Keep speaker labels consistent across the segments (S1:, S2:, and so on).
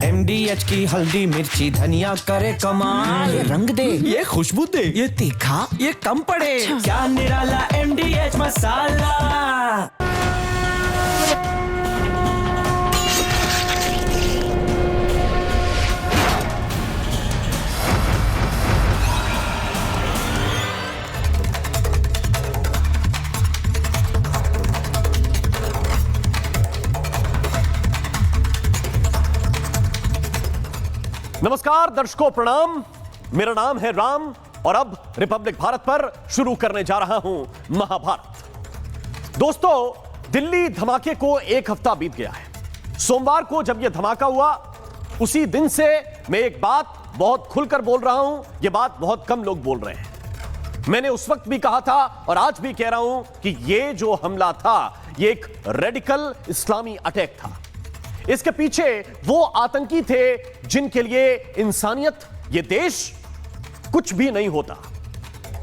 S1: MDH की हल्दी मिर्ची धनिया करे कमाल।
S2: ये रंग दे,
S1: ये खुशबू दे,
S2: ये तीखा,
S1: ये कम पड़े।
S2: अच्छा।
S1: क्या निराला MDH मसाला।
S3: नमस्कार दर्शकों, प्रणाम। मेरा नाम है राम और अब रिपब्लिक भारत पर शुरू करने जा रहा हूं महाभारत। दोस्तों, दिल्ली धमाके को एक हफ्ता बीत गया है। सोमवार को जब यह धमाका हुआ, उसी दिन से मैं एक बात बहुत खुलकर बोल रहा हूं। यह बात बहुत कम लोग बोल रहे हैं। मैंने उस वक्त भी कहा था और आज भी कह रहा हूं कि यह जो हमला था, यह एक रेडिकल इस्लामी अटैक था। इसके पीछे वो आतंकी थे जिनके लिए इंसानियत, ये देश कुछ भी नहीं होता।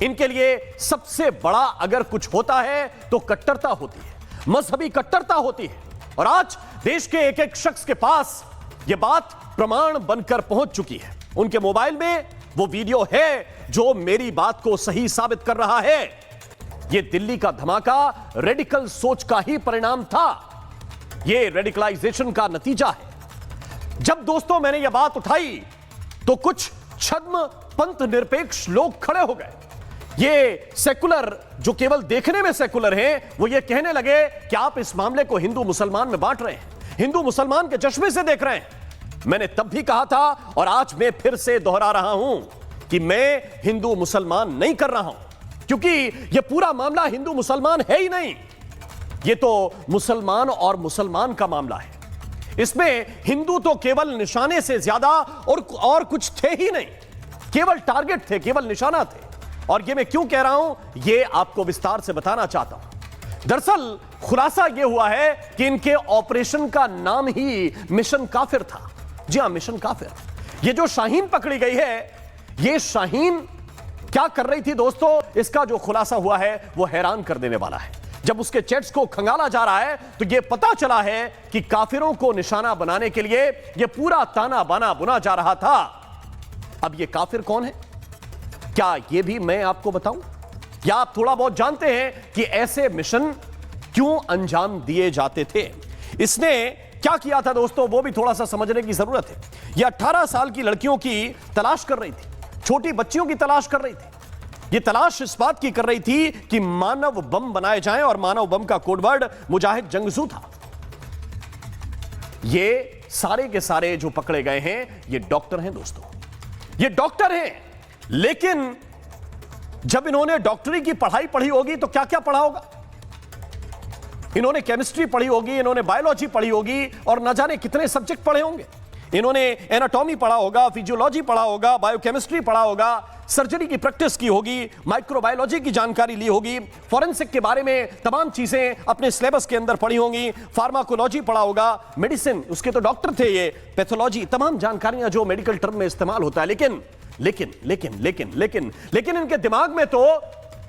S3: इनके लिए सबसे बड़ा अगर कुछ होता है तो कट्टरता होती है, मजहबी कट्टरता होती है। और आज देश के एक एक शख्स के पास यह बात प्रमाण बनकर पहुंच चुकी है। उनके मोबाइल में वो वीडियो है जो मेरी बात को सही साबित कर रहा है। यह दिल्ली का धमाका रेडिकल सोच का ही परिणाम था। यह रेडिकलाइजेशन का नतीजा है। जब दोस्तों मैंने यह बात उठाई तो कुछ छद्म पंथ निरपेक्ष लोग खड़े हो गए। ये सेकुलर, जो केवल देखने में सेकुलर हैं, वो ये कहने लगे कि आप इस मामले को हिंदू मुसलमान में बांट रहे हैं, हिंदू मुसलमान के चश्मे से देख रहे हैं। मैंने तब भी कहा था और आज मैं फिर से दोहरा रहा हूं कि मैं हिंदू मुसलमान नहीं कर रहा हूं, क्योंकि यह पूरा मामला हिंदू मुसलमान है ही नहीं। ये तो मुसलमान और मुसलमान का मामला है। इसमें हिंदू तो केवल निशाने से ज्यादा और कुछ थे ही नहीं, केवल टारगेट थे, केवल निशाना थे। और ये मैं क्यों कह रहा हूं, ये आपको विस्तार से बताना चाहता हूं। दरअसल खुलासा यह हुआ है कि इनके ऑपरेशन का नाम ही मिशन काफिर था। जी हां, मिशन काफिर। ये जो शाहीन पकड़ी गई है, ये शाहीन क्या कर रही थी दोस्तों, इसका जो खुलासा हुआ है वो हैरान कर देने वाला है। जब उसके चैट्स को खंगाला जा रहा है तो यह पता चला है कि काफिरों को निशाना बनाने के लिए यह पूरा ताना बाना बुना जा रहा था। अब यह काफिर कौन है, क्या यह भी मैं आपको बताऊं? या आप थोड़ा बहुत जानते हैं कि ऐसे मिशन क्यों अंजाम दिए जाते थे? इसने क्या किया था दोस्तों, वो भी थोड़ा सा समझने की जरूरत है। यह 18 साल की लड़कियों की तलाश कर रही थी, छोटी बच्चियों की तलाश कर रही थी। यह तलाश इस बात की कर रही थी कि मानव बम बनाए जाएं, और मानव बम का कोडवर्ड मुजाहिद जंगजू था। ये सारे के सारे जो पकड़े गए हैं, ये डॉक्टर हैं दोस्तों, ये डॉक्टर हैं। लेकिन जब इन्होंने डॉक्टरी की पढ़ाई पढ़ी होगी तो क्या क्या पढ़ा होगा? इन्होंने केमिस्ट्री पढ़ी होगी, इन्होंने बायोलॉजी पढ़ी होगी, और न जाने कितने सब्जेक्ट पढ़े होंगे। इन्होंने एनाटॉमी पढ़ा होगा, फिजियोलॉजी पढ़ा होगा, बायोकेमिस्ट्री पढ़ा होगा, सर्जरी की प्रैक्टिस की होगी, माइक्रोबायोलॉजी की जानकारी ली होगी, फॉरेंसिक के बारे में तमाम चीजें अपने सिलेबस के अंदर पढ़ी होंगी, फार्माकोलॉजी पढ़ा होगा, मेडिसिन, उसके तो डॉक्टर थे ये, पैथोलॉजी, तमाम जानकारियां जो मेडिकल टर्म में इस्तेमाल होता है। लेकिन लेकिन लेकिन लेकिन लेकिन लेकिन इनके दिमाग में तो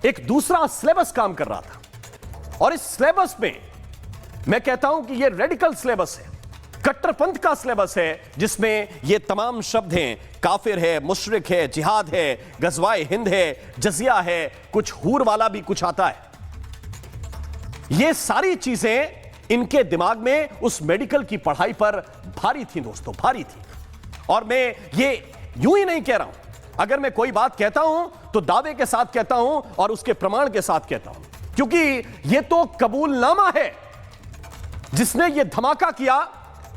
S3: एक दूसरा सिलेबस काम कर रहा था। और इस सिलेबस में मैं कहता हूं कि यह रेडिकल सिलेबस है, कट्टरपंथ का सिलेबस है, जिसमें ये तमाम शब्द हैं। काफिर है, मुशरिक है, जिहाद है, गज़वाए हिंद है, जजिया है, कुछ हूर वाला भी कुछ आता है। ये सारी चीजें इनके दिमाग में उस मेडिकल की पढ़ाई पर भारी थी दोस्तों, भारी थी। और मैं ये यूं ही नहीं कह रहा हूं, अगर मैं कोई बात कहता हूं तो दावे के साथ कहता हूं और उसके प्रमाण के साथ कहता हूं, क्योंकि यह तो कबूलनामा है। जिसने यह धमाका किया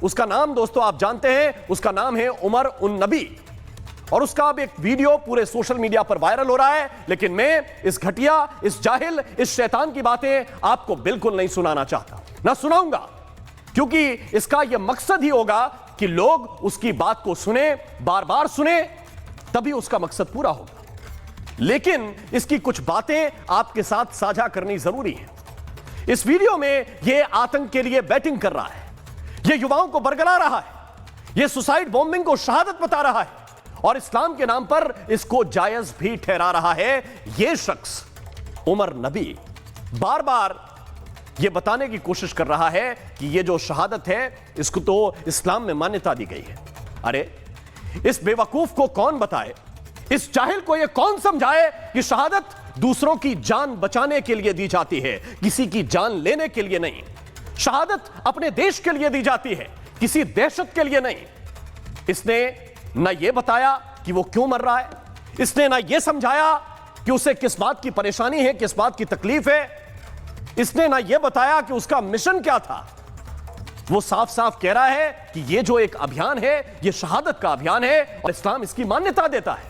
S3: उसका नाम दोस्तों आप जानते हैं, उसका नाम है उमर उन नबी, और उसका अब एक वीडियो पूरे सोशल मीडिया पर वायरल हो रहा है। लेकिन मैं इस घटिया, इस जाहिल, इस शैतान की बातें आपको बिल्कुल नहीं सुनाना चाहता, ना सुनाऊंगा, क्योंकि इसका यह मकसद ही होगा कि लोग उसकी बात को सुने, बार बार सुने, तभी उसका मकसद पूरा होगा। लेकिन इसकी कुछ बातें आपके साथ साझा करनी जरूरी है। इस वीडियो में यह आतंक के लिए बैटिंग कर रहा है, यह युवाओं को बरगला रहा है, यह सुसाइड बॉम्बिंग को शहादत बता रहा है, और इस्लाम के नाम पर इसको जायज भी ठहरा रहा है। यह शख्स उमर नबी बार बार यह बताने की कोशिश कर रहा है कि यह जो शहादत है, इसको तो इस्लाम में मान्यता दी गई है। अरे इस बेवकूफ को कौन बताए, इस जाहिल को यह कौन समझाए कि शहादत दूसरों की जान बचाने के लिए दी जाती है, किसी की जान लेने के लिए नहीं। शहादत अपने देश के लिए दी जाती है, किसी दहशत के लिए नहीं। इसने ना यह बताया कि वो क्यों मर रहा है, इसने ना यह समझाया कि उसे किस बात की परेशानी है, किस बात की तकलीफ है, इसने ना यह बताया कि उसका मिशन क्या था। वो साफ साफ कह रहा है कि यह जो एक अभियान है, यह शहादत का अभियान है और इस्लाम इसकी मान्यता देता है।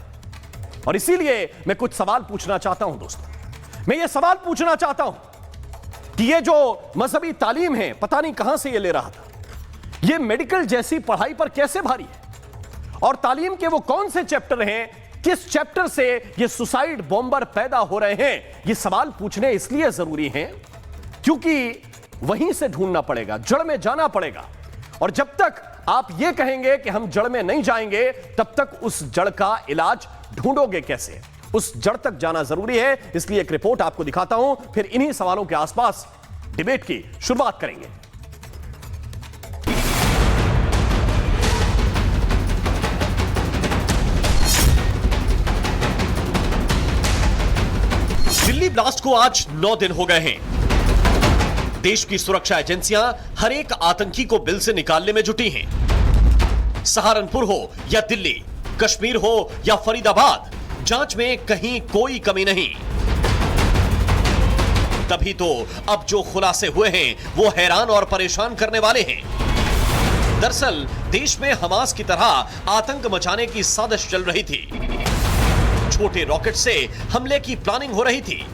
S3: और इसीलिए मैं कुछ सवाल पूछना चाहता हूं दोस्तों। मैं यह सवाल पूछना चाहता हूं कि यह जो मजहबी तालीम है, पता नहीं कहां से यह ले रहा था, यह मेडिकल जैसी पढ़ाई पर कैसे भारी है? और तालीम के वो कौन से चैप्टर हैं, किस चैप्टर से ये सुसाइड बॉम्बर पैदा हो रहे हैं? ये सवाल पूछने इसलिए जरूरी हैं क्योंकि वहीं से ढूंढना पड़ेगा, जड़ में जाना पड़ेगा। और जब तक आप ये कहेंगे कि हम जड़ में नहीं जाएंगे, तब तक उस जड़ का इलाज ढूंढोगे कैसे? उस जड़ तक जाना जरूरी है। इसलिए एक रिपोर्ट आपको दिखाता हूं, फिर इन्हीं सवालों के आसपास डिबेट की शुरुआत करेंगे। दिल्ली ब्लास्ट को आज 9 दिन हो गए हैं। देश की सुरक्षा एजेंसियां हर एक आतंकी को बिल से निकालने में जुटी हैं। सहारनपुर हो या दिल्ली, कश्मीर हो या फरीदाबाद, जांच में कहीं कोई कमी नहीं। तभी तो अब जो खुलासे हुए हैं वो हैरान और परेशान करने वाले हैं। दरअसल देश में हमास की तरह आतंक मचाने की साजिश चल रही थी। छोटे रॉकेट से हमले की प्लानिंग हो रही थी।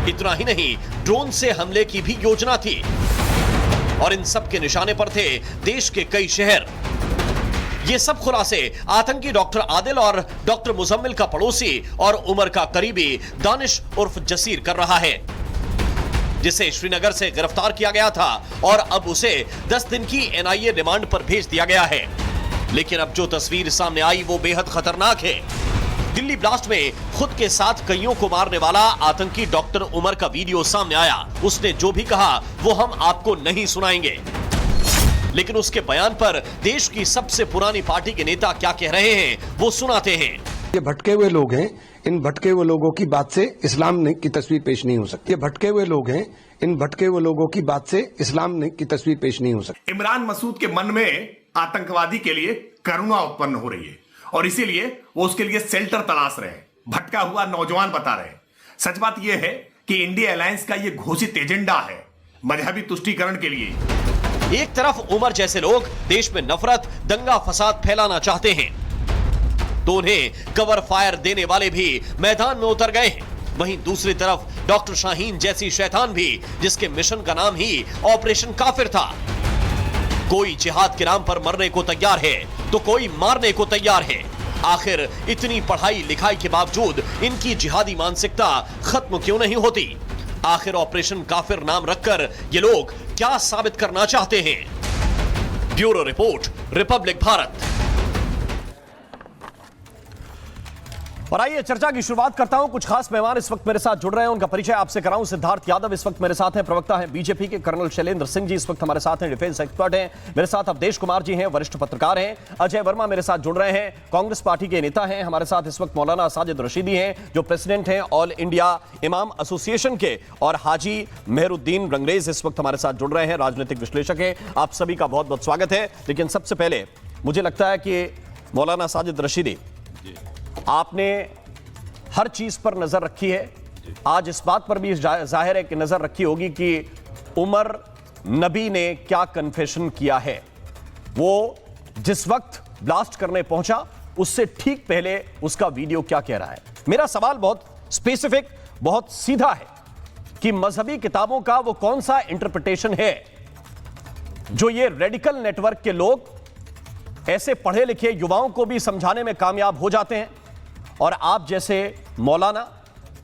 S3: इतना ही नहीं, ड्रोन से हमले की भी योजना थी और इन सब के निशाने पर थे देश के कई शहर। ये सब खुलासे आतंकी डॉक्टर आदिल और डॉक्टर मुजम्मिल का पड़ोसी और उमर का करीबी दानिश उर्फ जसीर कर रहा है, जिसे श्रीनगर से गिरफ्तार किया गया था और अब उसे 10 दिन की एनआईए रिमांड पर भेज दिया गया है। लेकिन अब जो तस्वीर सामने आई वो बेहद खतरनाक है। दिल्ली ब्लास्ट में खुद के साथ कईयों को मारने वाला आतंकी डॉक्टर उमर का वीडियो सामने आया। उसने जो भी कहा वो हम आपको नहीं सुनाएंगे, लेकिन उसके बयान पर देश की सबसे पुरानी पार्टी के नेता क्या कह रहे हैं वो सुनाते हैं।
S2: ये भटके हुए लोग हैं, इन भटके हुए लोगों की बात से इस्लाम की तस्वीर पेश नहीं हो सकती। ये भटके हुए लोग हैं, इन भटके हुए लोगों की बात से इस्लाम की तस्वीर पेश नहीं हो सकती।
S4: इमरान मसूद के मन में आतंकवादी के लिए करुणा उत्पन्न हो रही है और इसीलिए वो उसके लिए शेल्टर तलाश रहे हैं। भटका हुआ नौजवान बता रहे हैं। सच बात यह है कि इंडिया अलायंस का यह घोषित एजेंडा है मजहबी तुष्टीकरण के लिए।
S3: एक तरफ उमर जैसे लोग देश में नफरत, दंगा फसाद फैलाना चाहते हैं, तो उन्हें कवर फायर देने वाले भी मैदान में उतर गए हैं। वहीं दूसरी तरफ डॉक्टर शाहीन जैसी शैतान भी, जिसके मिशन का नाम ही ऑपरेशन काफिर था। कोई जिहाद के नाम पर मरने को तैयार है तो कोई मारने को तैयार है। आखिर इतनी पढ़ाई लिखाई के बावजूद इनकी जिहादी मानसिकता खत्म क्यों नहीं होती? आखिर ऑपरेशन काफिर नाम रखकर ये लोग क्या साबित करना चाहते हैं? Bureau report, Republic Bharat. और आइए चर्चा की शुरुआत करता हूं। कुछ खास मेहमान इस वक्त मेरे साथ जुड़ रहे हैं, उनका परिचय आपसे कराऊं। सिद्धार्थ यादव इस वक्त मेरे साथ हैं, प्रवक्ता हैं बीजेपी के। कर्नल शैलेंद्र सिंह जी इस वक्त हमारे साथ हैं, डिफेंस एक्सपर्ट हैं। मेरे साथ अवधेश कुमार जी हैं, वरिष्ठ पत्रकार हैं। अजय वर्मा मेरे साथ जुड़ रहे हैं, कांग्रेस पार्टी के नेता हैं। हमारे साथ इस वक्त मौलाना साजिद रशीदी हैं, जो प्रेसिडेंट हैं ऑल इंडिया इमाम एसोसिएशन के। और हाजी मेहरुद्दीन रंगरेज इस वक्त हमारे साथ जुड़ रहे हैं, राजनीतिक विश्लेषक हैं। आप सभी का बहुत बहुत स्वागत है। लेकिन सबसे पहले मुझे लगता है कि मौलाना साजिद रशीदी, आपने हर चीज पर नजर रखी है। आज इस बात पर भी जाहिर है कि नजर रखी होगी कि उमर नबी ने क्या कन्फेशन किया है। वो जिस वक्त ब्लास्ट करने पहुंचा उससे ठीक पहले उसका वीडियो क्या कह रहा है। मेरा सवाल बहुत स्पेसिफिक, बहुत सीधा है कि मजहबी किताबों का वो कौन सा इंटरप्रिटेशन है जो ये रेडिकल नेटवर्क के लोग ऐसे पढ़े लिखे युवाओं को भी समझाने में कामयाब हो जाते हैं, और आप जैसे मौलाना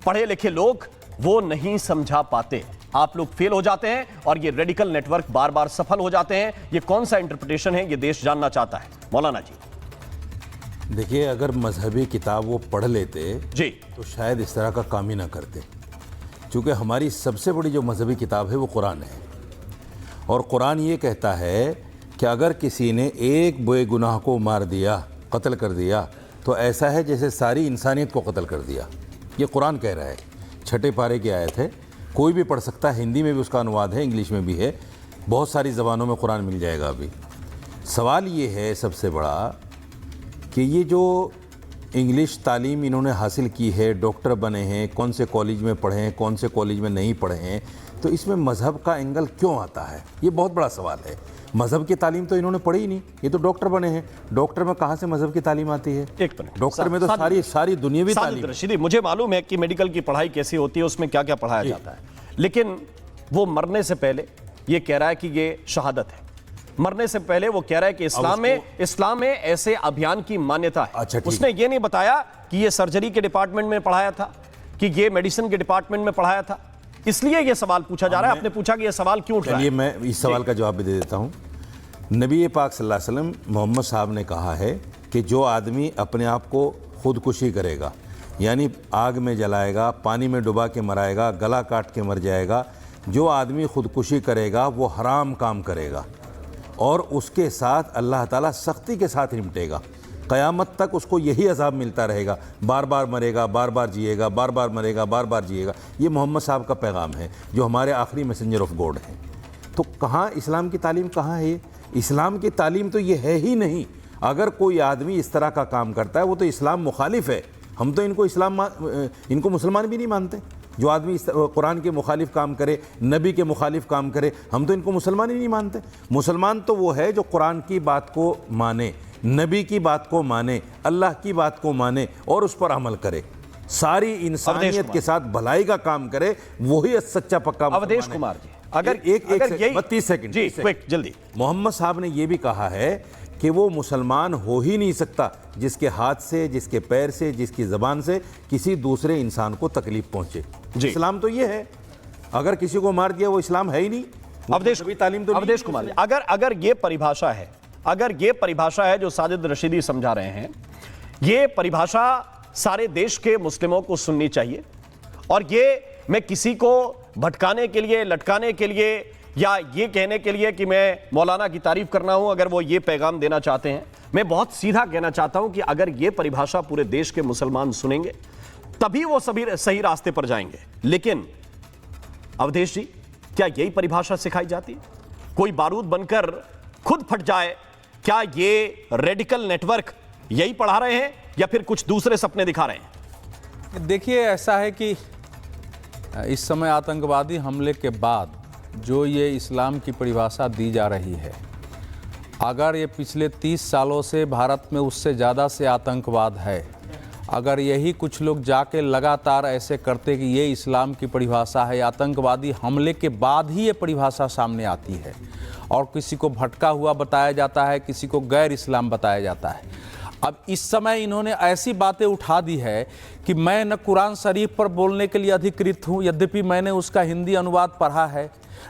S3: पढ़े लिखे लोग वो नहीं समझा पाते। आप लोग फेल हो जाते हैं और ये रेडिकल नेटवर्क बार बार सफल हो जाते हैं। ये कौन सा इंटरप्रिटेशन है, ये देश जानना चाहता है। मौलाना जी।
S5: देखिए, अगर मजहबी किताब वो पढ़ लेते
S3: जी
S5: तो शायद इस तरह का काम ही ना करते। क्योंकि हमारी सबसे बड़ी जो मजहबी किताब है वो कुरान है, और कुरान ये कहता है कि अगर किसी ने एक बेगुनाह को मार दिया, कत्ल कर दिया, तो ऐसा है जैसे सारी इंसानियत को कत्ल कर दिया। ये कुरान कह रहा है, 6 पारे की आयत है, कोई भी पढ़ सकता है, हिंदी में भी उसका अनुवाद है, इंग्लिश में भी है, बहुत सारी ज़बानों में कुरान मिल जाएगा। अभी सवाल ये है सबसे बड़ा कि ये जो इंग्लिश तालीम इन्होंने हासिल की है, डॉक्टर बने हैं, कौन से कॉलेज में पढ़े हैं, कौन से कॉलेज में नहीं पढ़े हैं, तो इसमें मज़हब का एंगल क्यों आता है? ये बहुत बड़ा सवाल है। मज़हब की तालीम तो इन्होंने पढ़ी ही नहीं, ये तो डॉक्टर बने हैं। डॉक्टर में कहाँ से मज़हब की तालीम आती है?
S3: एक मिनट,
S5: डॉक्टर में तो सारी दुनियावी तालीम।
S3: रशीदी, मुझे मालूम है कि मेडिकल की पढ़ाई कैसी होती है, उसमें क्या क्या पढ़ाया जाता है, लेकिन वो मरने से पहले ये कह रहा है कि ये शहादत है। मरने से पहले वो कह रहा है कि इस्लाम में ऐसे अभियान की मान्यता है।
S5: अच्छा,
S3: उसने ये नहीं बताया कि ये सर्जरी के डिपार्टमेंट में पढ़ाया था, कि ये मेडिसिन के डिपार्टमेंट में पढ़ाया था। इसलिए ये सवाल पूछा जा रहा है। आपने पूछा कि ये सवाल क्यों उठ रहा है।
S5: चलिए मैं इस सवाल का जवाब भी दे देता हूँ। नबी पाक सल्लल्लाहु अलैहि वसल्लम मोहम्मद साहब ने कहा है कि जो आदमी अपने आप को खुदकुशी करेगा, यानी आग में जलाएगा, पानी में डुबा के मराएगा, गला काट के मर जाएगा, जो आदमी खुदकुशी करेगा वो हराम काम करेगा और उसके साथ अल्लाह ताला सख्ती के साथ निपटेगा। क़यामत तक उसको यही अज़ाब मिलता रहेगा, बार बार मरेगा, बार बार जिएगा, बार बार मरेगा, बार बार जिएगा। ये मोहम्मद साहब का पैगाम है, जो हमारे आखिरी मैसेंजर ऑफ गॉड हैं। तो कहाँ इस्लाम की तालीम कहाँ है? इस्लाम की तालीम तो ये है ही नहीं। अगर कोई आदमी इस तरह का काम करता है वो तो इस्लाम मुखालिफ है। हम तो इनको मुसलमान भी नहीं मानते। जो आदमी इस कुरान के मुखालिफ काम करे, नबी के मुखालिफ काम करे, हम तो इनको मुसलमान ही नहीं मानते। मुसलमान तो वो है जो कुरान की बात को माने, नबी की बात को माने, अल्लाह की बात को माने और उस पर अमल करे, सारी इंसानियत के साथ भलाई का काम करे, वही सच्चा पक्का।
S3: अवधेश कुमार जी, अगर
S5: 30 सेकंड
S3: जी, क्विक, जल्दी।
S5: मोहम्मद साहब ने यह भी कहा है कि वो मुसलमान हो ही नहीं सकता जिसके हाथ से, जिसके पैर से, जिसकी ज़बान से किसी दूसरे इंसान को तकलीफ पहुंचे। इस्लाम तो ये है, अगर किसी को मार दिया वो इस्लाम है ही नहीं।
S3: अवधेश
S5: तालीम तो
S3: अवधेश कुमार, अगर ये परिभाषा है, अगर ये परिभाषा है जो साजिद रशीदी समझा रहे हैं, ये परिभाषा सारे देश के मुस्लिमों को सुननी चाहिए। और ये मैं किसी को भटकाने के लिए, लटकाने के लिए या ये कहने के लिए कि मैं मौलाना की तारीफ करना हूं, अगर वो ये पैगाम देना चाहते हैं, मैं बहुत सीधा कहना चाहता हूं कि अगर ये परिभाषा पूरे देश के मुसलमान सुनेंगे तभी वो सभी सही रास्ते पर जाएंगे। लेकिन अवधेश जी, क्या यही परिभाषा सिखाई जाती है? कोई बारूद बनकर खुद फट जाए, क्या ये रेडिकल नेटवर्क यही पढ़ा रहे हैं या फिर कुछ दूसरे सपने दिखा रहे हैं?
S6: देखिए, ऐसा है कि इस समय आतंकवादी हमले के बाद जो ये इस्लाम की परिभाषा दी जा रही है, अगर ये पिछले 30 सालों से भारत में उससे ज़्यादा से आतंकवाद है, अगर यही कुछ लोग जाके लगातार ऐसे करते कि ये इस्लाम की परिभाषा है, आतंकवादी हमले के बाद ही ये परिभाषा सामने आती है और किसी को भटका हुआ बताया जाता है, किसी को गैर इस्लाम बताया जाता है। अब इस समय इन्होंने ऐसी बातें उठा दी है कि मैं न कुरान शरीफ पर बोलने के लिए अधिकृत हूँ, यद्यपि मैंने उसका हिंदी अनुवाद पढ़ा है,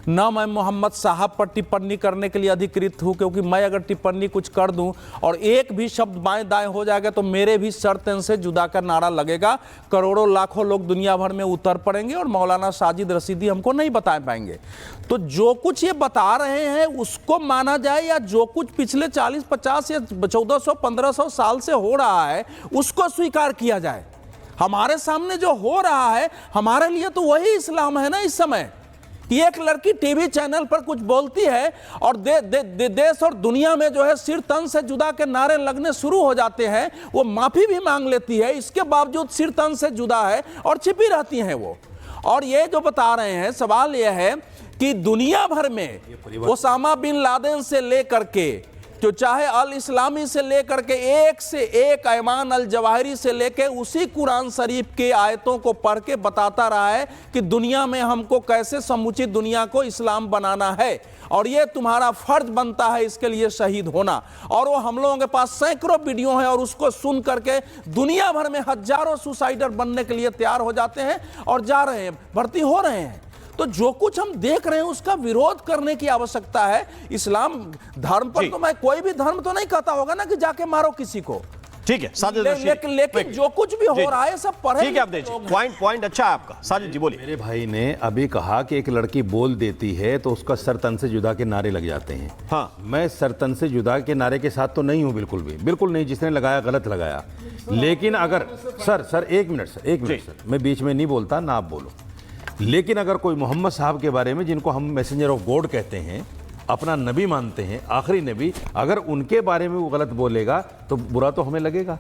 S6: न मैं मोहम्मद साहब पर टिप्पणी करने के लिए अधिकृत हूँ, क्योंकि मैं अगर टिप्पणी कुछ कर दूं और एक भी शब्द बाएं दाएं हो जाएगा तो मेरे भी सर तन से जुदा का नारा लगेगा, करोड़ों लाखों लोग दुनिया भर में उतर पड़ेंगे और मौलाना साजिद रशीदी हमको नहीं बता पाएंगे। तो जो कुछ ये बता रहे हैं उसको माना जाए, या जो कुछ पिछले 40-50 या 1400-1500 साल से हो रहा है उसको स्वीकार किया जाए। हमारे सामने जो हो रहा है हमारे लिए तो वही इस्लाम है ना। इस समय कि एक लड़की टीवी चैनल पर कुछ बोलती है और देश और दुनिया में जो है सिर तन से जुदा के नारे लगने शुरू हो जाते हैं, वो माफी भी मांग लेती है, इसके बावजूद सिर तन से जुदा है और छिपी रहती हैं वो। और ये जो बता रहे हैं, सवाल ये है कि दुनिया भर में ओसामा बिन लादेन से लेकर के, जो चाहे अल इस्लामी से लेकर के एक से एक ऐमान अल जवाहिरी से लेकर उसी कुरान शरीफ के आयतों को पढ़ के बताता रहा है कि दुनिया में हमको कैसे समुची दुनिया को इस्लाम बनाना है और ये तुम्हारा फर्ज बनता है इसके लिए शहीद होना। और वो हम लोगों के पास सैकड़ों वीडियो हैं और उसको सुन करके दुनिया भर में हजारों सुसाइडर बनने के लिए तैयार हो जाते हैं और जा रहे हैं, भर्ती हो रहे हैं। तो जो कुछ हम देख रहे हैं उसका विरोध करने की आवश्यकता है। इस्लाम धर्म पर तो मैं कोई भी धर्म तो नहीं कहता होगा ना कि जाके मारो किसी को,
S3: ठीक है साजिद रशीद,
S6: लेकिन जो कुछ भी हो रहा है सब पढ़े
S3: ठीक है आप दीजिए, पॉइंट अच्छा है आपका। साजिद जी बोलिए।
S5: मेरे भाई ने अभी कहा कि एक लड़की बोल देती है तो उसका सर तन से जुदा के नारे लग जाते हैं।
S3: हाँ।
S5: मैं सर तन से जुदा के नारे के साथ तो नहीं हूं, बिल्कुल भी, बिल्कुल नहीं। जिसने लगाया गलत लगाया। लेकिन अगर सर एक मिनट सर, मैं बीच में नहीं बोलता ना, आप बोलो। लेकिन अगर कोई मोहम्मद साहब के बारे में, जिनको हम मैसेंजर ऑफ गॉड कहते हैं, अपना नबी मानते हैं, आखिरी नबी, अगर उनके बारे में वो गलत बोलेगा तो बुरा तो हमें लगेगा,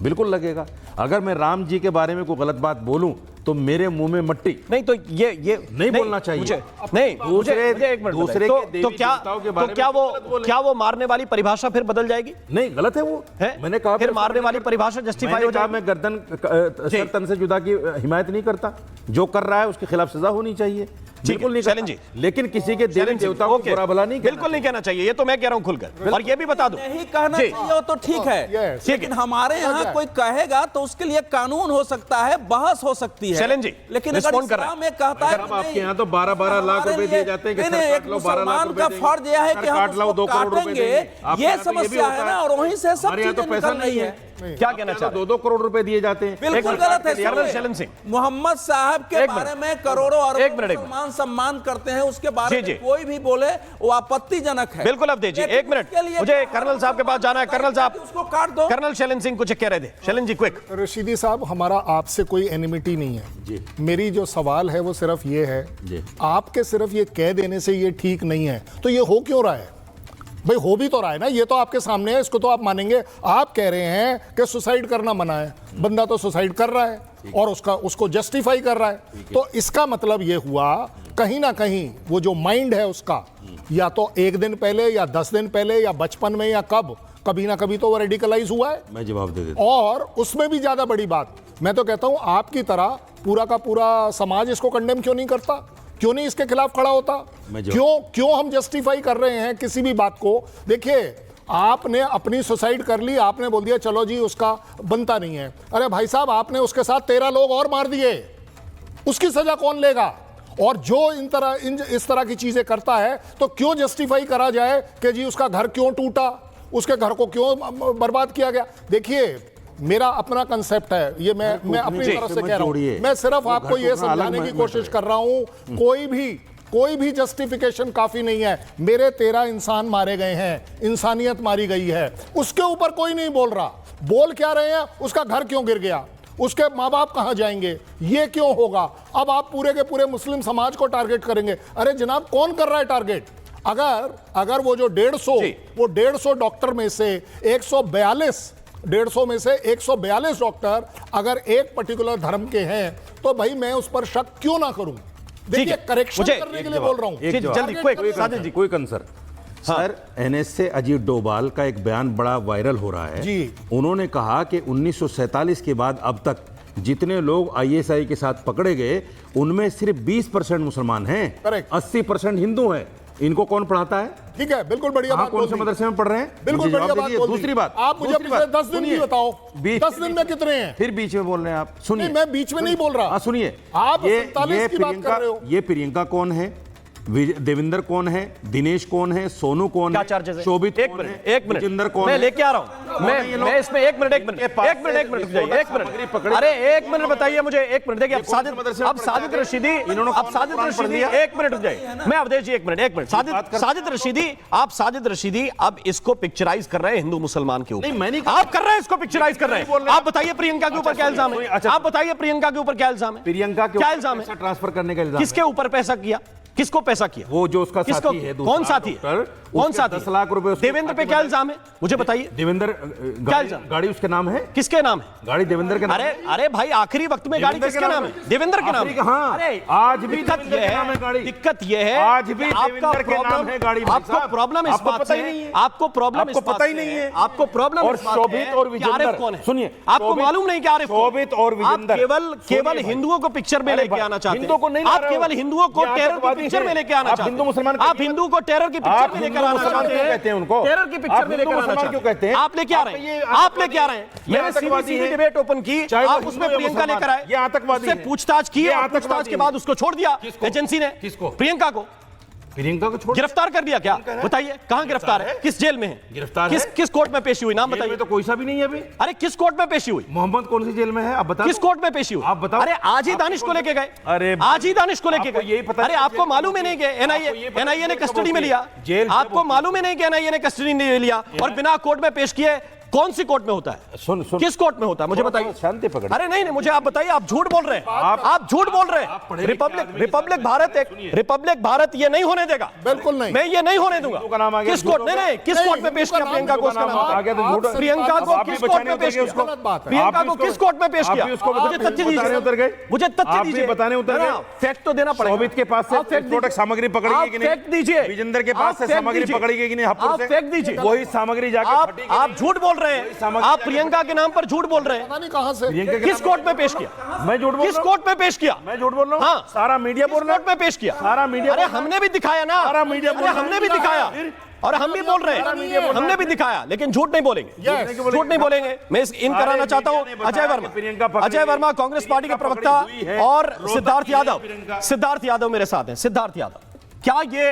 S5: बिल्कुल लगेगा। अगर मैं राम जी के बारे में कोई गलत बात बोलूं तो मेरे मुंह में मट्टी।
S3: नहीं तो ये
S5: नहीं बोलना चाहिए।
S3: मुझे एक मिनट
S5: दूसरे
S3: तो,
S5: के देवी
S3: तो क्या
S5: देवताओं के बारे में
S3: क्या वो मारने वाली परिभाषा फिर बदल जाएगी?
S5: नहीं, गलत है वो
S3: है?
S5: मैंने कहा
S3: फिर मारने वाली परिभाषा जस्टिफाई हो जाएगी।
S5: मैं गर्दन सर तन से जुदा की हिमायत नहीं करता। जो कर रहा है उसके खिलाफ सजा होनी चाहिए, बिल्कुल नहीं
S3: शैलेंद्र जी।
S5: लेकिन किसी के देवी देवताओं को बुरा भला नहीं,
S3: बिल्कुल नहीं कहना चाहिए। ये तो मैं कह रहा हूं खुलकर। और ये भी बता दूं,
S6: नहीं कहना चाहिए वो तो ठीक है, लेकिन हमारे यहाँ कोई कहेगा तो उसके लिए कानून हो सकता है, बहस हो सकती है।
S3: शैलेंद्र जी,
S6: लेकिन
S3: रिस्पॉन्ड कर रहे हैं।
S6: में कहता है
S5: आपके यहाँ तो 12-12 लाख रुपए दिए जाते हैं।
S6: नहीं, एक मुसलमान का फर्ज यह है कि हम उसको काटेंगे, ये समस्या है ना, और वहीं से सब चीजें निकल रही है।
S3: क्या कहना चाहते हैं?
S5: 2-2 करोड़ रुपए दिए जाते हैं।
S6: बिल्कुल गलत है।
S3: कर्नल शैलेंद्र सिंह,
S6: मोहम्मद साहब के बारे में करोड़ों और
S3: एक मिनट
S6: मुसलमान सम्मान करते हैं, उसके बारे
S3: जी।
S6: में कोई भी बोले वो आपत्तिजनक है।
S3: बिल्कुल अब दीजिए एक मिनट, मुझे कर्नल साहब के पास जाना है। कर्नल साहब
S6: उसको काट दो।
S3: कर्नल शैलेंद्र सिंह कुछ कह रहे थे। शैलेंद्र जी क्विक।
S7: रशीदी साहब, हमारा आपसे कोई एनिमिटी नहीं है
S5: जी।
S7: मेरी जो सवाल है वो सिर्फ ये है
S5: जी।
S7: आपके सिर्फ ये कह देने से ये ठीक नहीं है तो ये हो क्यों रहा है? भाई हो भी तो रहा है ना, ये तो आपके सामने है, इसको तो आप मानेंगे। आप कह रहे हैं कि सुसाइड करना मना है, बंदा तो सुसाइड कर रहा है और उसको जस्टिफाई कर रहा है। तो इसका मतलब ये हुआ कहीं ना कहीं वो जो माइंड है उसका, या तो 1 दिन पहले या 10 दिन पहले या बचपन में या कभी ना कभी तो वो रेडिकलाइज हुआ है।
S5: मैं जवाब दे देता
S7: और उसमें भी ज्यादा बड़ी बात, मैं तो कहता हूं आपकी तरह पूरा का पूरा समाज इसको कंडेम क्यों नहीं करता, क्यों नहीं इसके खिलाफ खड़ा होता? क्यों हम जस्टिफाई कर रहे हैं किसी भी बात को? देखिए, आपने अपनी सुसाइड कर ली, आपने बोल दिया चलो जी उसका बनता नहीं है। अरे भाई साहब, आपने उसके साथ 13 लोग और मार दिए, उसकी सजा कौन लेगा? और जो इस तरह की चीजें करता है तो क्यों जस्टिफाई करा जाए कि जी उसका घर क्यों टूटा, उसके घर को क्यों बर्बाद किया गया? देखिए, मेरा अपना कंसेप्ट है ये, मैं अपनी तरफ से कह रहा हूं। मैं सिर्फ आपको ये समझाने की कोशिश कर रहा हूं, कोई भी जस्टिफिकेशन काफी नहीं है। मेरे 13 इंसान मारे गए हैं, इंसानियत मारी गई है, उसके ऊपर कोई नहीं बोल रहा। बोल क्या रहे हैं? उसका घर क्यों गिर गया, उसके माँ बाप कहां जाएंगे, ये क्यों होगा? अब आप पूरे के पूरे मुस्लिम समाज को टारगेट करेंगे। अरे जनाब, कौन कर रहा है टारगेट? अगर वो जो 150 डॉक्टर में से 150 में से 142 डॉक्टर अगर एक पर्टिकुलर धर्म के हैं तो भाई मैं उस पर शक क्यों ना करूं? देखिए, करेक्शन करने के लिए बोल रहा हूं।
S3: जल्दी
S5: कोई कंसर सर, एनएस से अजीत डोभाल का एक बयान बड़ा वायरल हो रहा है
S7: जी।
S5: उन्होंने कहा कि 1947 के बाद अब तक जितने लोग आईएसआई के साथ पकड़े गए उनमें सिर्फ 20% मुसलमान हैं, 80% हिंदू हैं। इनको कौन पढ़ाता है?
S7: ठीक है, बिल्कुल बढ़िया बात।
S5: कौन से मदरसे में पढ़ रहे हैं?
S7: बिल्कुल बढ़िया बात।
S5: दूसरी बात,
S7: आप मुझे पिछले 10 दिन की बताओ, 10 दिन में कितने हैं?
S5: फिर बीच में बोल रहे हैं आप। सुनिए,
S7: मैं बीच में नहीं बोल रहा।
S5: सुनिए,
S7: आप 47 की बात कर रहे हो।
S5: ये प्रियंका कौन है, देवेंद्र कौन है, दिनेश कौन है, सोनू कौन है, शोभित
S3: एक मिनट जिंदर कौन, मैं लेके आ रहा हूं। मैं इसमें एक मिनट अरे एक मिनट बताइए मुझे, एक मिनट। देखिए, अब साजिद रशीदी एक मिनट रुक जाइए। मैं अवधेश जी एक मिनट आप साजिद रशीदी अब इसको पिक्चराइज कर रहे हैं हिंदू मुसलमान के ऊपर। आप कर रहे हैं इसको पिक्चराइज कर रहे हैं। आप बताइए प्रियंका के ऊपर क्या इल्जाम है? आप बताइए प्रियंका के ऊपर क्या इल्जाम है?
S5: प्रियंका
S3: क्या इल्जाम है?
S5: ट्रांसफर करने का इल्जाम
S3: किसके ऊपर पैसा किया? किसको पैसा किया?
S5: वो जो उसका साथी है।
S3: कौन साथी है? कौन साथी?
S5: 10 लाख रुपए।
S3: देवेंद्र पे क्या इल्जाम है मुझे बताइए?
S5: देवेंद्र गाड़ी उसके नाम है।
S3: किसके नाम है?
S5: गाड़ी देवेंद्र के नाम।
S3: अरे भाई, आखिरी वक्त में गाड़ी किसके नाम है? देवेंद्र के नाम।
S5: अरे आज भी
S3: दिक्कत यह है
S5: आज भी देवेंद्र के नाम है गाड़ी।
S3: आपको प्रॉब्लम इस बात से है, आपको प्रॉब्लम
S5: पता ही नहीं है,
S3: आपको प्रॉब्लम
S5: और शोभित और विजेंद्र
S3: कौन है?
S5: सुनिए,
S3: आपको मालूम नहीं कि आरिफ
S5: शोभित और विजेंद्र
S3: केवल हिंदुओं को पिक्चर में लेके आना चाहते हैं। आप केवल हिंदुओं को टेरर की पिक्चर में लेके आना चाहते हैं।
S5: हिंदू मुसलमान,
S3: आप हिंदू को टेरर की पिक्चर में लेकर आना चाहते हैं।
S5: कहते हैं उनको
S3: टेरर की पिक्चर में लेकर आना चाहते हैं। आप लेके आ रहे हैं, आप लेके आ रहे हैं। मैंने सीधी डिबेट ओपन की, आप उसमें प्रियंका लेकर आए,
S5: ये आतंकवादी
S3: उससे पूछताछ की, पूछताछ के बाद उसको छोड़ दिया एजेंसी ने, प्रियंका को।
S5: प्रियंका को छोड़
S3: गिरफ्तार कर दिया क्या? बताइए कहां गिरफ्तार है, किस जेल में है,
S5: गिरफ्तार
S3: किस कोर्ट में पेशी हुई, नाम
S5: जेल
S3: बताइए।
S5: में तो कोई सा भी नहीं है अभी।
S3: अरे किस कोर्ट में पेशी हुई?
S5: मोहम्मद कौन सी जेल में है आप बताओ।
S3: किस कोर्ट में पेशी हुई?
S5: आप बताओ।
S3: अरे आज ही दानिश को लेके गए,
S5: अरे
S3: आज ही दानिश को लेके
S5: आपको
S3: गए।
S5: यही पता
S3: अरे
S5: है
S3: आपको
S5: जेल
S3: मालूम ही
S5: कब
S3: नहीं कि
S5: होती है?
S3: एनआईए ने
S5: आपको ये
S3: कस्टडी में
S5: पता
S3: लिया,
S5: जेल कब
S3: आपको
S5: होती है?
S3: मालूम ही नहीं कि एनआईए ने कस्टडी में लिया और बिना कोर्ट में पेश किए। कौन सी कोर्ट में होता है?
S5: सुन
S3: किस कोर्ट में होता है मुझे बताइए।
S5: शांति पकड़।
S3: अरे नहीं मुझे आप बताइए, आप झूठ बोल रहे हैं, आप झूठ बोल रहे हैं। रिपब्लिक भारत ये नहीं होने देगा,
S7: बिल्कुल नहीं।
S3: मैं ये नहीं होने दूंगा।
S5: का नाम आ गया,
S3: किस कोर्ट? नहीं किस कोर्ट में पेश किया प्रियंका को? उसका नाम
S5: आ गया तो झूठ।
S3: प्रियंका को किस कोर्ट में पेश किया? प्रियंका को किस कोर्ट में पेश किया? मुझे तथ्य दीजिए,
S5: उतर गए,
S3: मुझे तथ्य दीजिए,
S5: बताने उतर गए।
S3: फैक्ट तो देना पड़ेगा।
S5: शोभित के पास से विस्फोटक सामग्री पकड़ी गई कि नहीं?
S3: फैक्ट दीजिए।
S5: विजेंद्र के पास से सामग्री पकड़ी गई कि नहीं?
S3: आप फैक्ट दीजिए।
S5: वही सामग्री जाकर
S3: आप झूठ बोल रहे हैं, आप प्रियंका के नाम पर झूठ बोल रहे हैं।
S7: पता नहीं कहां से।
S3: किस कोर्ट में पेश किया?
S5: मैं झूठ बोल
S3: किस
S5: रहा हूं?
S3: कोर्ट में पेश किया?
S5: मैं झूठ बोल रहा हूं?
S3: हाँ।
S5: सारा मीडिया बोल रहा है।
S3: कोर्ट में पेश किया?
S5: सारा मीडिया
S3: अरे
S5: बोल रहा है।
S3: हमने भी दिखाया ना,
S5: सारा मीडिया बोल
S3: अरे
S5: रहा है।
S3: हमने भी दिखाया और हम भी बोल रहे हैं, हमने भी दिखाया, लेकिन झूठ नहीं बोलेंगे, झूठ नहीं बोलेंगे। मैं इन कराना चाहता हूं अजय वर्मा कांग्रेस पार्टी के प्रवक्ता और सिद्धार्थ यादव मेरे साथ हैं। सिद्धार्थ यादव, क्या ये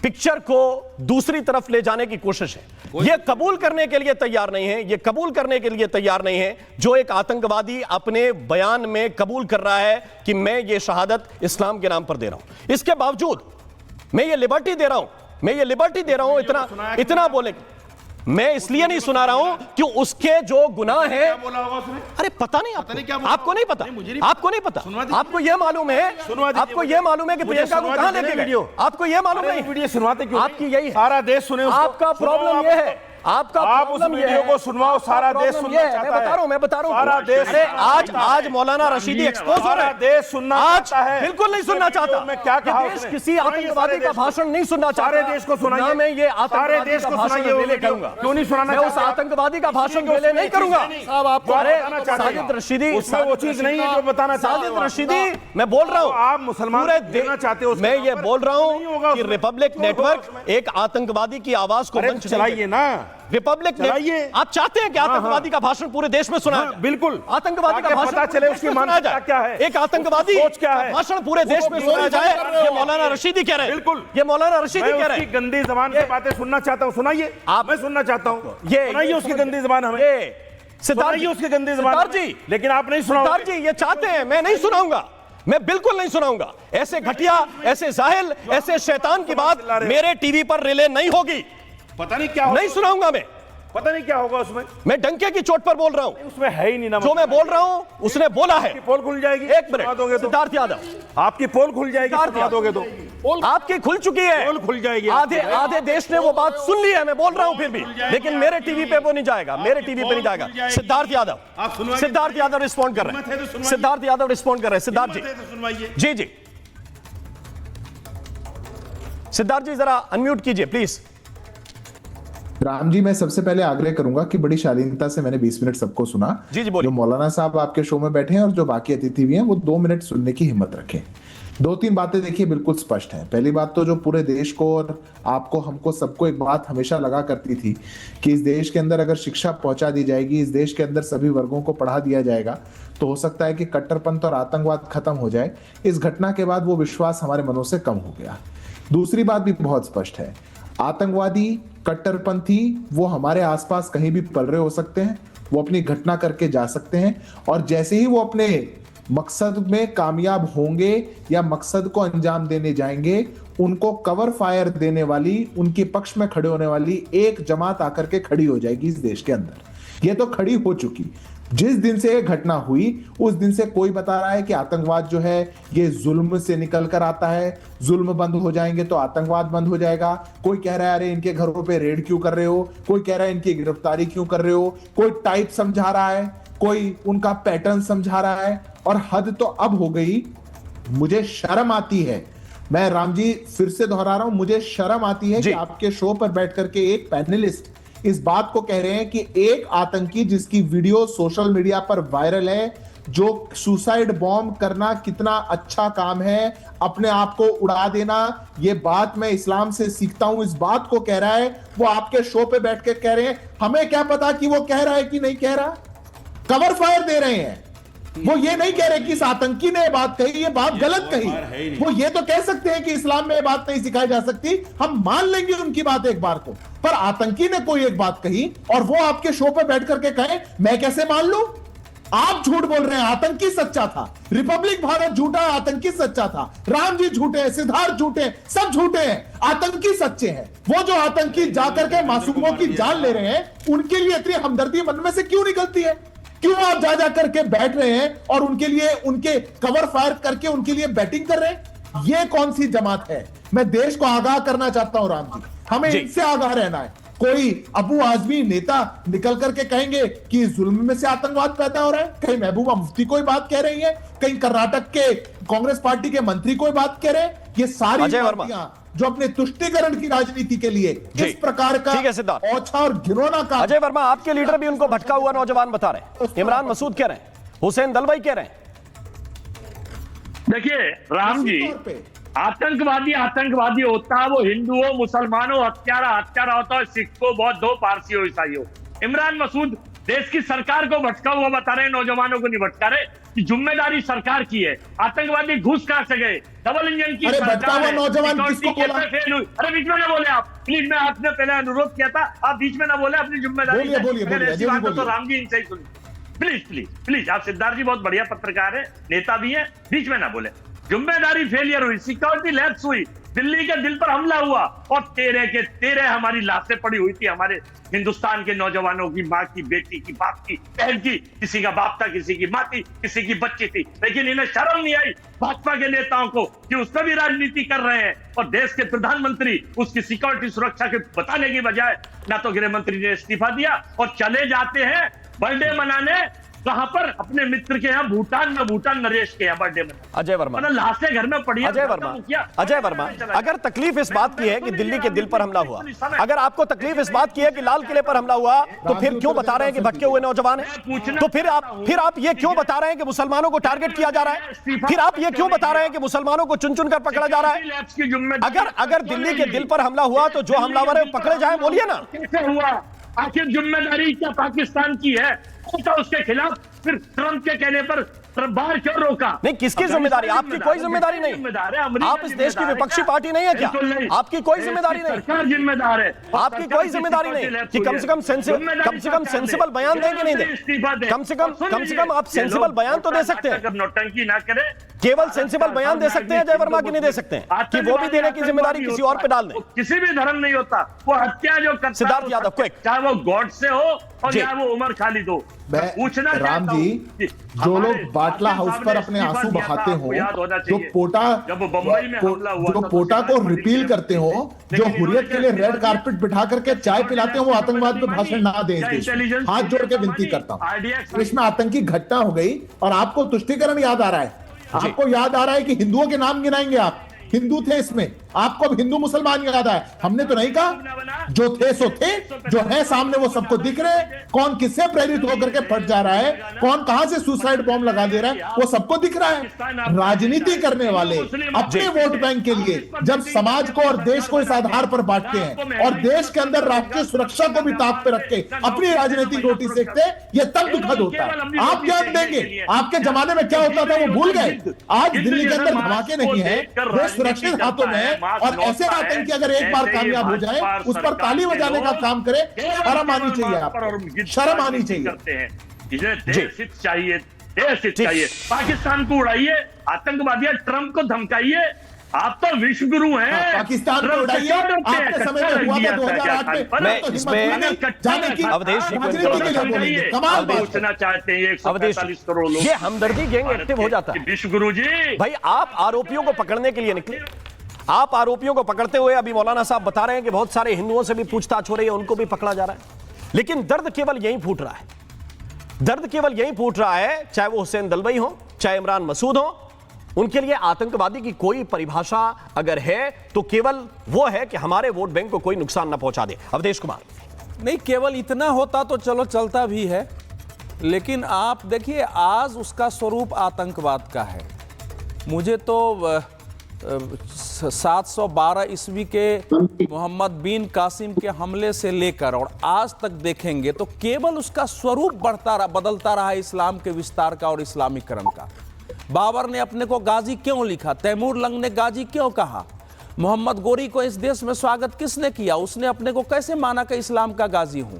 S3: पिक्चर को दूसरी तरफ ले जाने की कोशिश है? ये कबूल करने के लिए तैयार नहीं है, ये कबूल करने के लिए तैयार नहीं है जो एक आतंकवादी अपने बयान में कबूल कर रहा है कि मैं ये शहादत इस्लाम के नाम पर दे रहा हूं। इसके बावजूद मैं ये लिबर्टी दे रहा हूं, इतना बोले। मैं इसलिए नहीं सुना रहा हूं कि उसके जो गुनाह हैं। अरे पता नहीं आपको नहीं पता, आपको नहीं पता, आपको यह मालूम है, आपको यह मालूम है कि प्रियंका को कहां लेके गए? आपको यह मालूम नहीं?
S5: वीडियो सुनवाते क्यों?
S3: आपकी यही
S5: सारा देश सुने उसको।
S3: आपका प्रॉब्लम यह है, आपका
S5: आप उस वीडियो को सुनवाओ, सारा देश सुनना चाहता है।
S3: मैं बता रहा हूं
S5: सारा देश।
S3: अरे आज मौलाना रशीदी एक्सपोज हो रहा है,
S5: देश सुनना चाहता है।
S3: बिल्कुल नहीं सुनना चाहता।
S5: मैं क्या कहा
S3: देश
S5: उसने?
S3: किसी आतंकवादी का भाषण नहीं सुनना चाहता।
S5: सारे देश को सुनाइए।
S3: ना मैं ये
S5: सारे देश को सुनाइए वो
S3: रिले
S5: वीडियो।
S3: करूंगा।
S5: क्यों नहीं सुनाना
S3: मैं उस
S5: चाहते?
S3: आतंकवादी का भाषण रिले नहीं करूंगा।
S7: साहब आपको
S3: अरे
S5: बताना चाहते हैं।
S3: साजिद रशीदी,
S5: उसमें वो चीज नहीं है जो बताना चाहते हो।
S3: साजिद रशीदी, मैं बोल रहा हूं
S5: आप मुसलमान
S3: पूरे
S5: देना चाहते हो उसके
S3: मैं
S5: नाम
S3: ये
S5: पर?
S3: बोल रहा
S5: नहीं होगा
S3: हूं कि
S5: उसमें।
S3: रिपब्लिक नेटवर्क एक आतंकवादी की आवाज को
S5: अरे
S3: मंच
S5: चलाइए ना,
S3: रिपब्लिक
S5: चलाइए।
S3: आप चाहते हैं कि आतंकवादी का भाषण पूरे देश में सुना जाए?
S5: बिल्कुल।
S3: आतंकवादी का
S5: ताकि
S3: भाषण
S5: पता चले उसकी मानसिकता क्या है,
S3: एक आतंकवादी
S5: सोच क्या है,
S3: भाषण पूरे देश में सुना जाए। ये मौलाना रशीदी कह रहे हैं,
S5: बिल्कुल।
S3: ये मौलाना रशीदी
S5: मैं
S3: कह रहे
S5: उसकी
S3: हैं।
S5: गंदी जबान से बातें सुनना चाहता हूं, सुनाइए। मैं सुनना चाहता हूं, सुनाइए उसकी गंदी जबान हमें।
S3: सिद्धार्थ जी,
S5: उसकी गंदी जबान।
S3: सिद्धार्थ जी,
S5: लेकिन आप नहीं सुनाओगे।
S3: सिद्धार्थ जी ये चाहते हैं, मैं नहीं सुनाऊंगा, मैं बिल्कुल नहीं सुनाऊंगा। ऐसे घटिया, ऐसे जाहिल, ऐसे शैतान की बात मेरे टीवी पर रिले नहीं होगी।
S5: पता नहीं क्या होगा,
S3: नहीं सुनाऊंगा मैं,
S5: पता नहीं क्या होगा उसमें।
S3: मैं डंके की चोट पर बोल रहा हूं।
S5: उसमें है ही नहीं ना,
S3: जो मैं बोल रहा हूं उसने बोला है।
S5: आपकी पोल खुल जाएगी।
S3: एक मिनट,
S5: दोगे तो
S3: सिद्धार्थ यादव,
S5: आपकी पोल खुल जाएगी।
S3: सिद्धार्थ
S5: दोगे तो
S3: आपकी खुल चुकी है,
S5: पोल खुल जाएगी।
S3: आधे देश ने वो बात सुन ली है, मैं बोल रहा हूं फिर भी, लेकिन मेरे टीवी पे वो नहीं जाएगा, मेरे टीवी पे नहीं जाएगा। सिद्धार्थ यादव रिस्पॉन्ड कर रहे हैं, सिद्धार्थ यादव रिस्पॉन्ड कर रहे हैं। सिद्धार्थ जी, जी सिद्धार्थ जी जरा अनम्यूट कीजिए प्लीज।
S8: राम जी, मैं सबसे पहले आग्रह करूंगा कि बड़ी शालीनता से मैंने 20 मिनट सबको सुना।
S3: जी जी बोलिए।
S8: जो मौलाना साहब आपके शो में बैठे हैं और जो बाकी अतिथि भी हैं वो 2 मिनट सुनने की हिम्मत रखें। 2-3 बातें देखिए बिल्कुल स्पष्ट हैं। पहली बात तो जो पूरे देश को और आपको हमको सबको एक बात हमेशा लगा करती थी कि इस देश के अंदर अगर शिक्षा पहुंचा दी जाएगी, इस देश के अंदर सभी वर्गों को पढ़ा दिया जाएगा, तो हो सकता है कि कट्टरपंथ और आतंकवाद खत्म हो जाए। इस घटना के बाद वो विश्वास हमारे मनों से कम हो गया। दूसरी बात भी बहुत स्पष्ट है, आतंकवादी, कट्टरपंथी वो हमारे आसपास कहीं भी पल रहे हो सकते हैं, वो अपनी घटना करके जा सकते हैं, और जैसे ही वो अपने मकसद में कामयाब होंगे या मकसद को अंजाम देने जाएंगे, उनको कवर फायर देने वाली, उनके पक्ष में खड़े होने वाली एक जमात आकर के खड़ी हो जाएगी इस देश के अंदर। ये तो खड़ी हो चुकी। जिस दिन से ये घटना हुई उस दिन से कोई बता रहा है कि आतंकवाद जो है ये जुल्म से निकल कर आता है, जुल्म बंद हो जाएंगे तो आतंकवाद बंद हो जाएगा। कोई कह रहा है अरे इनके घरों पे रेड क्यों कर रहे हो, कोई कह रहा है इनकी गिरफ्तारी क्यों कर रहे हो, कोई टाइप समझा रहा है, कोई उनका पैटर्न समझा रहा है। और हद तो अब हो गई, मुझे शर्म आती है, मैं राम जी फिर से दोहरा रहा हूं, मुझे शर्म आती है कि आपके शो पर बैठ करके एक पैनलिस्ट इस बात को कह रहे हैं कि एक आतंकी जिसकी वीडियो सोशल मीडिया पर वायरल है, जो सुसाइड बॉम्ब करना कितना अच्छा काम है, अपने आप को उड़ा देना, ये बात मैं इस्लाम से सीखता हूं, इस बात को कह रहा है, वो आपके शो पे बैठ के कह रहे हैं। हमें क्या पता कि वो कह रहा है कि नहीं कह रहा, कवर फायर दे रहे हैं। वो ये नहीं कह रहे कि इस आतंकी ने ये बात कही, ये बात गलत कही। वो ये तो कह सकते हैं कि इस्लाम में ये बात नहीं सिखाई जा सकती, हम मान लेंगे उनकी बात एक बार को। पर आतंकी ने कोई एक बात कही और वो आपके शो पे बैठ करके कहे मैं कैसे मान लूं? आप झूठ बोल रहे हैं, आतंकी सच्चा था, रिपब्लिक भारत झूठा, आतंकी सच्चा था, राम जी झूठे हैं, सिद्धार्थ झूठे हैं, सब झूठे हैं, आतंकी सच्चे हैं। वो जो आतंकी जाकर के मासूमों की जान ले रहे हैं, उनके लिए इतनी हमदर्दी मन में से क्यों निकलती है? क्यों आप जा करके बैठ रहे हैं और उनके लिए उनके कवर फायर करके उनके लिए बैटिंग कर रहे हैं? ये कौन सी जमात है? मैं देश को आगाह करना चाहता हूं राम जी, हमें इनसे आगाह रहना है। कोई अबू आजमी नेता निकल करके कहेंगे कि जुल्म में से आतंकवाद पैदा हो रहा है, कहीं महबूबा मुफ्ती कोई बात कह रही है, कहीं कर्नाटक के कांग्रेस पार्टी के मंत्री कोई बात कह रहे हैं। ये सारी पार्टियां जो अपने तुष्टीकरण की राजनीति के लिए इस प्रकार का औछा और घिनौना का।
S3: अजय वर्मा, आपके लीडर भी उनको भटका हुआ नौजवान बता रहे हैं, इमरान मसूद कह रहे हैं, हुसैन दलवाई कह रहे हैं।
S9: देखिए राम जी, आतंकवादी होता है वो हिंदू हो, मुसलमान हो, हत्यारा होता है, सिख हो, बौद्ध हो, पारसी हो, ईसाई हो। इमरान मसूद देश की सरकार को भटका हुआ बता रहे हैं, नौजवानों को नहीं भटका रहे कि जिम्मेदारी सरकार की है। आतंकवादी घुस कहां से गए? डबल इंजन की सरकार है।
S8: नौजवान किसको बोला?
S9: अरे बीच में ना बोले आप प्लीज, मैं आपने पहले अनुरोध किया था, आप बीच में ना बोले, अपनी जिम्मेदारी तो राम जी इनसे ही सुनिए प्लीज। आप सिद्धार्थ जी बहुत बढ़िया पत्रकार है, नेता भी है, बीच में ना बोले। जिम्मेदारी फेलियर हुई, सिक्योरिटी लैप्स हुई, दिल्ली के दिल पर हमला हुआ और 13 के 13 हमारी लाशें पड़ी हुई थी, हमारे हिंदुस्तान के नौजवानों की, माँ की, बेटी की, बाप की, बहन की, किसी का बाप था, किसी की माँ थी, किसी की बच्ची थी। लेकिन इन्हें शर्म नहीं आई भाजपा के नेताओं को कि उसमें भी राजनीति कर रहे हैं। और देश के प्रधानमंत्री उसकी सिक्योरिटी सुरक्षा के बताने की बजाय ना तो गृह मंत्री ने इस्तीफा दिया और चले जाते हैं बर्थडे मनाने। कहां पर? अपने मित्र के यहाँ भूटान में, भूटान नरेश के यहाँ बर्थडे में।
S3: अजय वर्मा,
S9: लाशें घर में पड़ी है।
S3: अजय वर्मा, अगर तकलीफ इस बात की है कि दिल्ली के दिल पर हमला हुआ, अगर आपको तकलीफ इस बात की है कि लाल किले पर हमला हुआ, तो फिर क्यों बता रहे हैं कि भटके हुए नौजवान हैं? तो फिर आप ये क्यों बता रहे हैं कि मुसलमानों को टारगेट किया जा रहा है? फिर आप ये क्यों बता रहे हैं कि मुसलमानों को चुन चुन कर पकड़ा जा रहा है? अगर दिल्ली के दिल पर हमला हुआ तो जो हमलावर है पकड़े जाए, बोलिए ना।
S9: कैसे हुआ? आखिर जिम्मेदारी क्या पाकिस्तान की है? उसके खिलाफ फिर ट्रंप के कहने पर बाहर क्यों रोका?
S3: नहीं, किसकी जिम्मेदारी? आपकी कोई जिम्मेदारी नहीं। आप इस देश की विपक्षी पार्टी नहीं है क्या? आपकी कोई जिम्मेदारी नहीं।
S9: सरकार जिम्मेदार है।
S3: आपकी कोई जिम्मेदारी नहीं कि कम से कम सेंसिबल बयान दें कि नहीं दें? कम से कम आप सेंसिबल बयान तो दे सकते हैं।
S9: नौटंकी ना करें,
S3: केवल सेंसिबल बयान दे सकते हैं अजय वर्मा की नहीं दे सकते हैं कि वो भी देने की जिम्मेदारी किसी और पे डाल दें।
S9: किसी भी धर्म नहीं होता वो हत्या जो करता है,
S3: सिद्धार्थ यादव क्विक,
S9: चाहे वो गॉड से हो और चाहे वो उमर खालिद हो। पूछना
S8: राम जी, जो लोग बाटला हाउस पर अपने आंसू बहाते हो, जो पोटा को रिपील करते हो, जो हुर्रियत के लिए रेड कारपेट बिठा करके चाय पिलाते हो, वो आतंकवाद पे भाषण ना दें। हाथ जोड़ के विनती करता हूं। इसमें आतंकी घटना हो गई और आपको तुष्टीकरण याद आ रहा है, आपको याद आ रहा है कि हिंदुओं के नाम गिनाएंगे आप, हिंदू थे इसमें, आपको हिंदू मुसलमान याद आया। हमने तो नहीं कहा, जो थे सो थे, जो है सामने वो सबको दिख रहे हैं। कौन किससे प्रेरित होकर के फट जा रहा है, कौन कहां से सुसाइड बॉम्ब लगा दे रहा है, वो सबको दिख रहा है। राजनीति करने वाले अपने वोट बैंक के लिए जब समाज को और देश को इस आधार पर बांटते हैं और देश के अंदर राष्ट्रीय सुरक्षा को भी ताक पे रख के अपनी राजनीतिक रोटी सेकते हैं, ये तब दुखद होता है। आप ज्ञान देंगे आपके जमाने में क्या होता था वो भूल गए। आज दिल्ली के अंदर धमाके नहीं है, देश सुरक्षित हाथों में है और ऐसे आतंकी अगर एक बार कामयाब हो जाए, उस पर ताली बजाने का काम करे, शर्म आनी चाहिए आपको, शर्म आनी चाहिए।
S9: देश हित चाहिए, देश हित चाहिए। पाकिस्तान को उड़ाइए, आतंकवादी ट्रंप को धमकाइए। आप तो विश्व गुरु हैं।
S8: पाकिस्तान को उड़ाइए, आपके समय में हुआ था 2008 में।
S3: मैं इसमें अवधेश
S9: कमाल पूछना चाहते हैं 145 करोड़ लोग।
S3: ये हमदर्दी गैंग एक्टिव हो जाता है।
S9: विश्व गुरु जी,
S3: भाई आप आरोपियों को पकड़ने के लिए निकले, आप आरोपियों को पकड़ते हुए अभी मौलाना साहब बता रहे हैं कि बहुत सारे हिंदुओं से भी पूछताछ हो रही है, उनको भी पकड़ा जा रहा है। लेकिन दर्द केवल यहीं फूट रहा है, दर्द केवल यहीं फूट रहा है, चाहे वो हुसैन दलवाई हो, चाहे इमरान मसूद हो, उनके लिए आतंकवादी की कोई परिभाषा अगर है तो केवल वो है कि हमारे वोट बैंक को कोई नुकसान ना पहुंचा दे। अवधेश कुमार,
S6: नहीं, केवल इतना होता तो चलो चलता भी है, लेकिन आप देखिए आज उसका स्वरूप आतंकवाद का है। मुझे तो 712 ईस्वी के मोहम्मद बिन कासिम के हमले से लेकर और आज तक देखेंगे तो केवल उसका स्वरूप बदलता रहा इस्लाम के विस्तार का और इस्लामीकरण का। बाबर ने अपने को गाजी क्यों लिखा, तैमूर लंग ने गाजी क्यों कहा, मोहम्मद गोरी को इस देश में स्वागत किसने किया, उसने अपने को कैसे माना कि इस्लाम का गाजी हूं।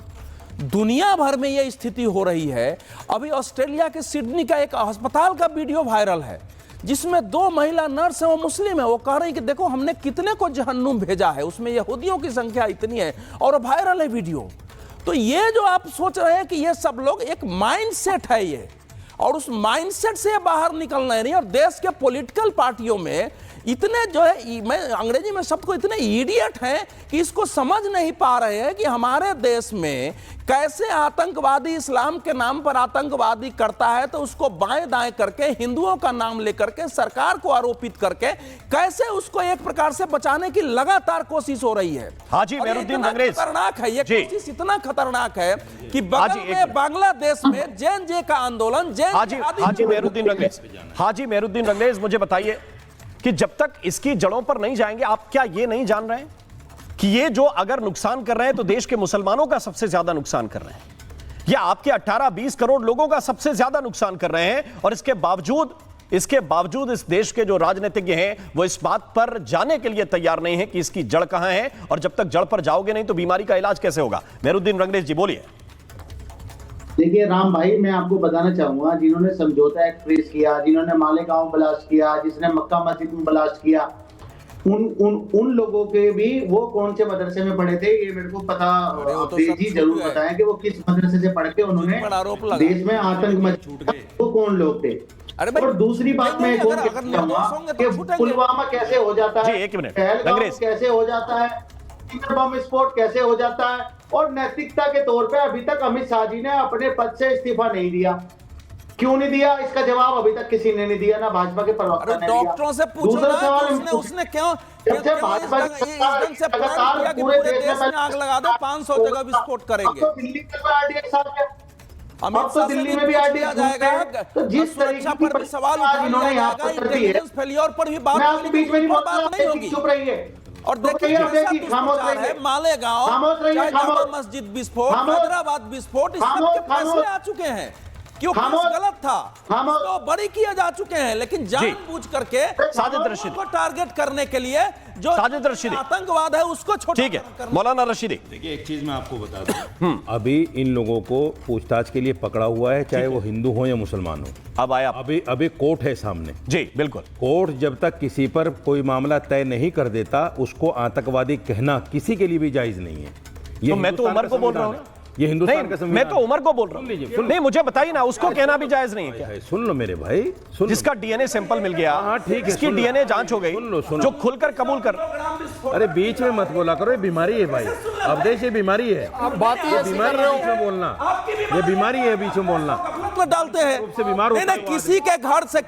S6: दुनिया भर में यह स्थिति हो रही है। अभी ऑस्ट्रेलिया के सिडनी का एक अस्पताल का वीडियो वायरल है जिसमें 2 महिला नर्स हैं, वो मुस्लिम है, वो कह रही कि देखो हमने कितने को जहन्नुम भेजा है, उसमें यहूदियों की संख्या इतनी है और वायरल है वीडियो। तो ये जो आप सोच रहे हैं कि ये सब लोग एक माइंडसेट है ये, और उस माइंडसेट से बाहर निकलना नहीं। और देश के पॉलिटिकल पार्टियों में इतने जो है, मैं अंग्रेजी में शब्द को, इतने इडियट हैं कि इसको समझ नहीं पा रहे हैं कि हमारे देश में कैसे आतंकवादी इस्लाम के नाम पर आतंकवादी करता है तो उसको बाएं दाएं करके, हिंदुओं का नाम लेकर के, सरकार को आरोपित करके कैसे उसको एक प्रकार से बचाने की लगातार कोशिश हो रही है।
S3: हाजी मेहरुद्दीन अंग्रेज,
S6: खतरनाक है ये कोशिश, इतना खतरनाक है कि बगल में बांग्लादेश में जे का आंदोलन,
S3: हाजी मेहरुद्दीन अंग्रेज, मुझे बताइए कि जब तक इसकी जड़ों पर नहीं जाएंगे, आप क्या ये नहीं जान रहे हैं कि ये जो अगर नुकसान कर रहे हैं तो देश के मुसलमानों का सबसे ज्यादा नुकसान कर रहे हैं, या आपके 18-20 करोड़ लोगों का सबसे ज्यादा नुकसान कर रहे हैं। और इसके बावजूद इस देश के जो राजनीतिज्ञ हैं वो इस बात पर जाने के लिए तैयार नहीं है कि इसकी जड़ कहां है, और जब तक जड़ पर जाओगे नहीं तो बीमारी का इलाज कैसे होगा। मेहरुद्दीन अंग्रेज जी बोलिए।
S10: देखिए राम भाई, मैं आपको बताना चाहूंगा, जिन्होंने समझौता एक्सप्रेस किया, जिन्होंने मालेगांव ब्लास्ट किया, जिसने मक्का मस्जिद में ब्लास्ट किया, उन लोगों के भी वो कौन से मदरसे में पढ़े थे ये मेरे को पता, जी जरूर बताएं कि वो किस मदरसे से पढ़ के उन्होंने देश में आतंक मचा, वो कौन लोग थे। और दूसरी बात मैं पुलवामा कैसे हो जाता है, पहलगाम कैसे हो जाता है, बम विस्फोट कैसे हो जाता है, और नैतिकता के तौर पे अभी तक अमित शाह जी ने अपने पद से इस्तीफा नहीं दिया। क्यों नहीं दिया, इसका जवाब अभी तक किसी ने नहीं दिया, ना भाजपा के प्रवक्ता ने दिया।
S6: डॉक्टरों से पूछो ना, उसने क्यों
S10: भाजपा
S6: लगातार पूरे देश में आग लगा दो, 500 जगह विस्फोट करेंगे।
S10: अब तो दिल्ली में भी आरडीएक्स जाएगा। तो जिस तरीके
S6: पर भी सवाल उठाया जाएगा, इंटेलिजेंस फेलियर पर भी बात नहीं होगी, चुप रहिए। और देखिए मालेगांव, मस्जिद विस्फोट, हैदराबाद विस्फोट, इस सबके फैसले आ चुके हैं। क्यों गलत था, तो बड़ी किए जा चुके हैं, लेकिन जानबूझ करके को टारगेट करने के लिए जो आतंकवाद है उसको छोटा।
S3: ठीक है मौलाना रशीदी।
S5: देखिए एक चीज मैं आपको बता दूं, अभी इन लोगों को पूछताछ के लिए पकड़ा हुआ है, चाहे वो हिंदू हो या मुसलमान हो।
S3: अब आया
S5: अभी कोर्ट है सामने।
S3: जी बिल्कुल।
S5: कोर्ट जब तक किसी पर कोई मामला तय नहीं कर देता, उसको आतंकवादी कहना किसी के लिए भी जायज नहीं है। ये
S3: तो मैं तो उमर को बोल रहा हूँ,
S5: ये हिंदुस्तान का संविधान।
S3: मैं तो उमर को बोल रहा हूँ। नहीं मुझे बताइए ना, उसको कहना भी जायज नहीं है क्या?
S5: सुन लो मेरे भाई, सुन,
S3: जिसका डीएनए सैंपल मिल गया,
S5: ठीक है,
S3: इसकी डीएनए जांच हो गई, जो खुलकर कबूल कर।
S5: अरे बीच में मत बोला करो, ये बीमारी है भाई, अब देश ये बीमारी है।
S7: अब बात ये
S5: बीमारी है बीच में बोलना, ये बीमारी है बीच में बोलना।
S6: डालते हैं नहीं, किसी के घर से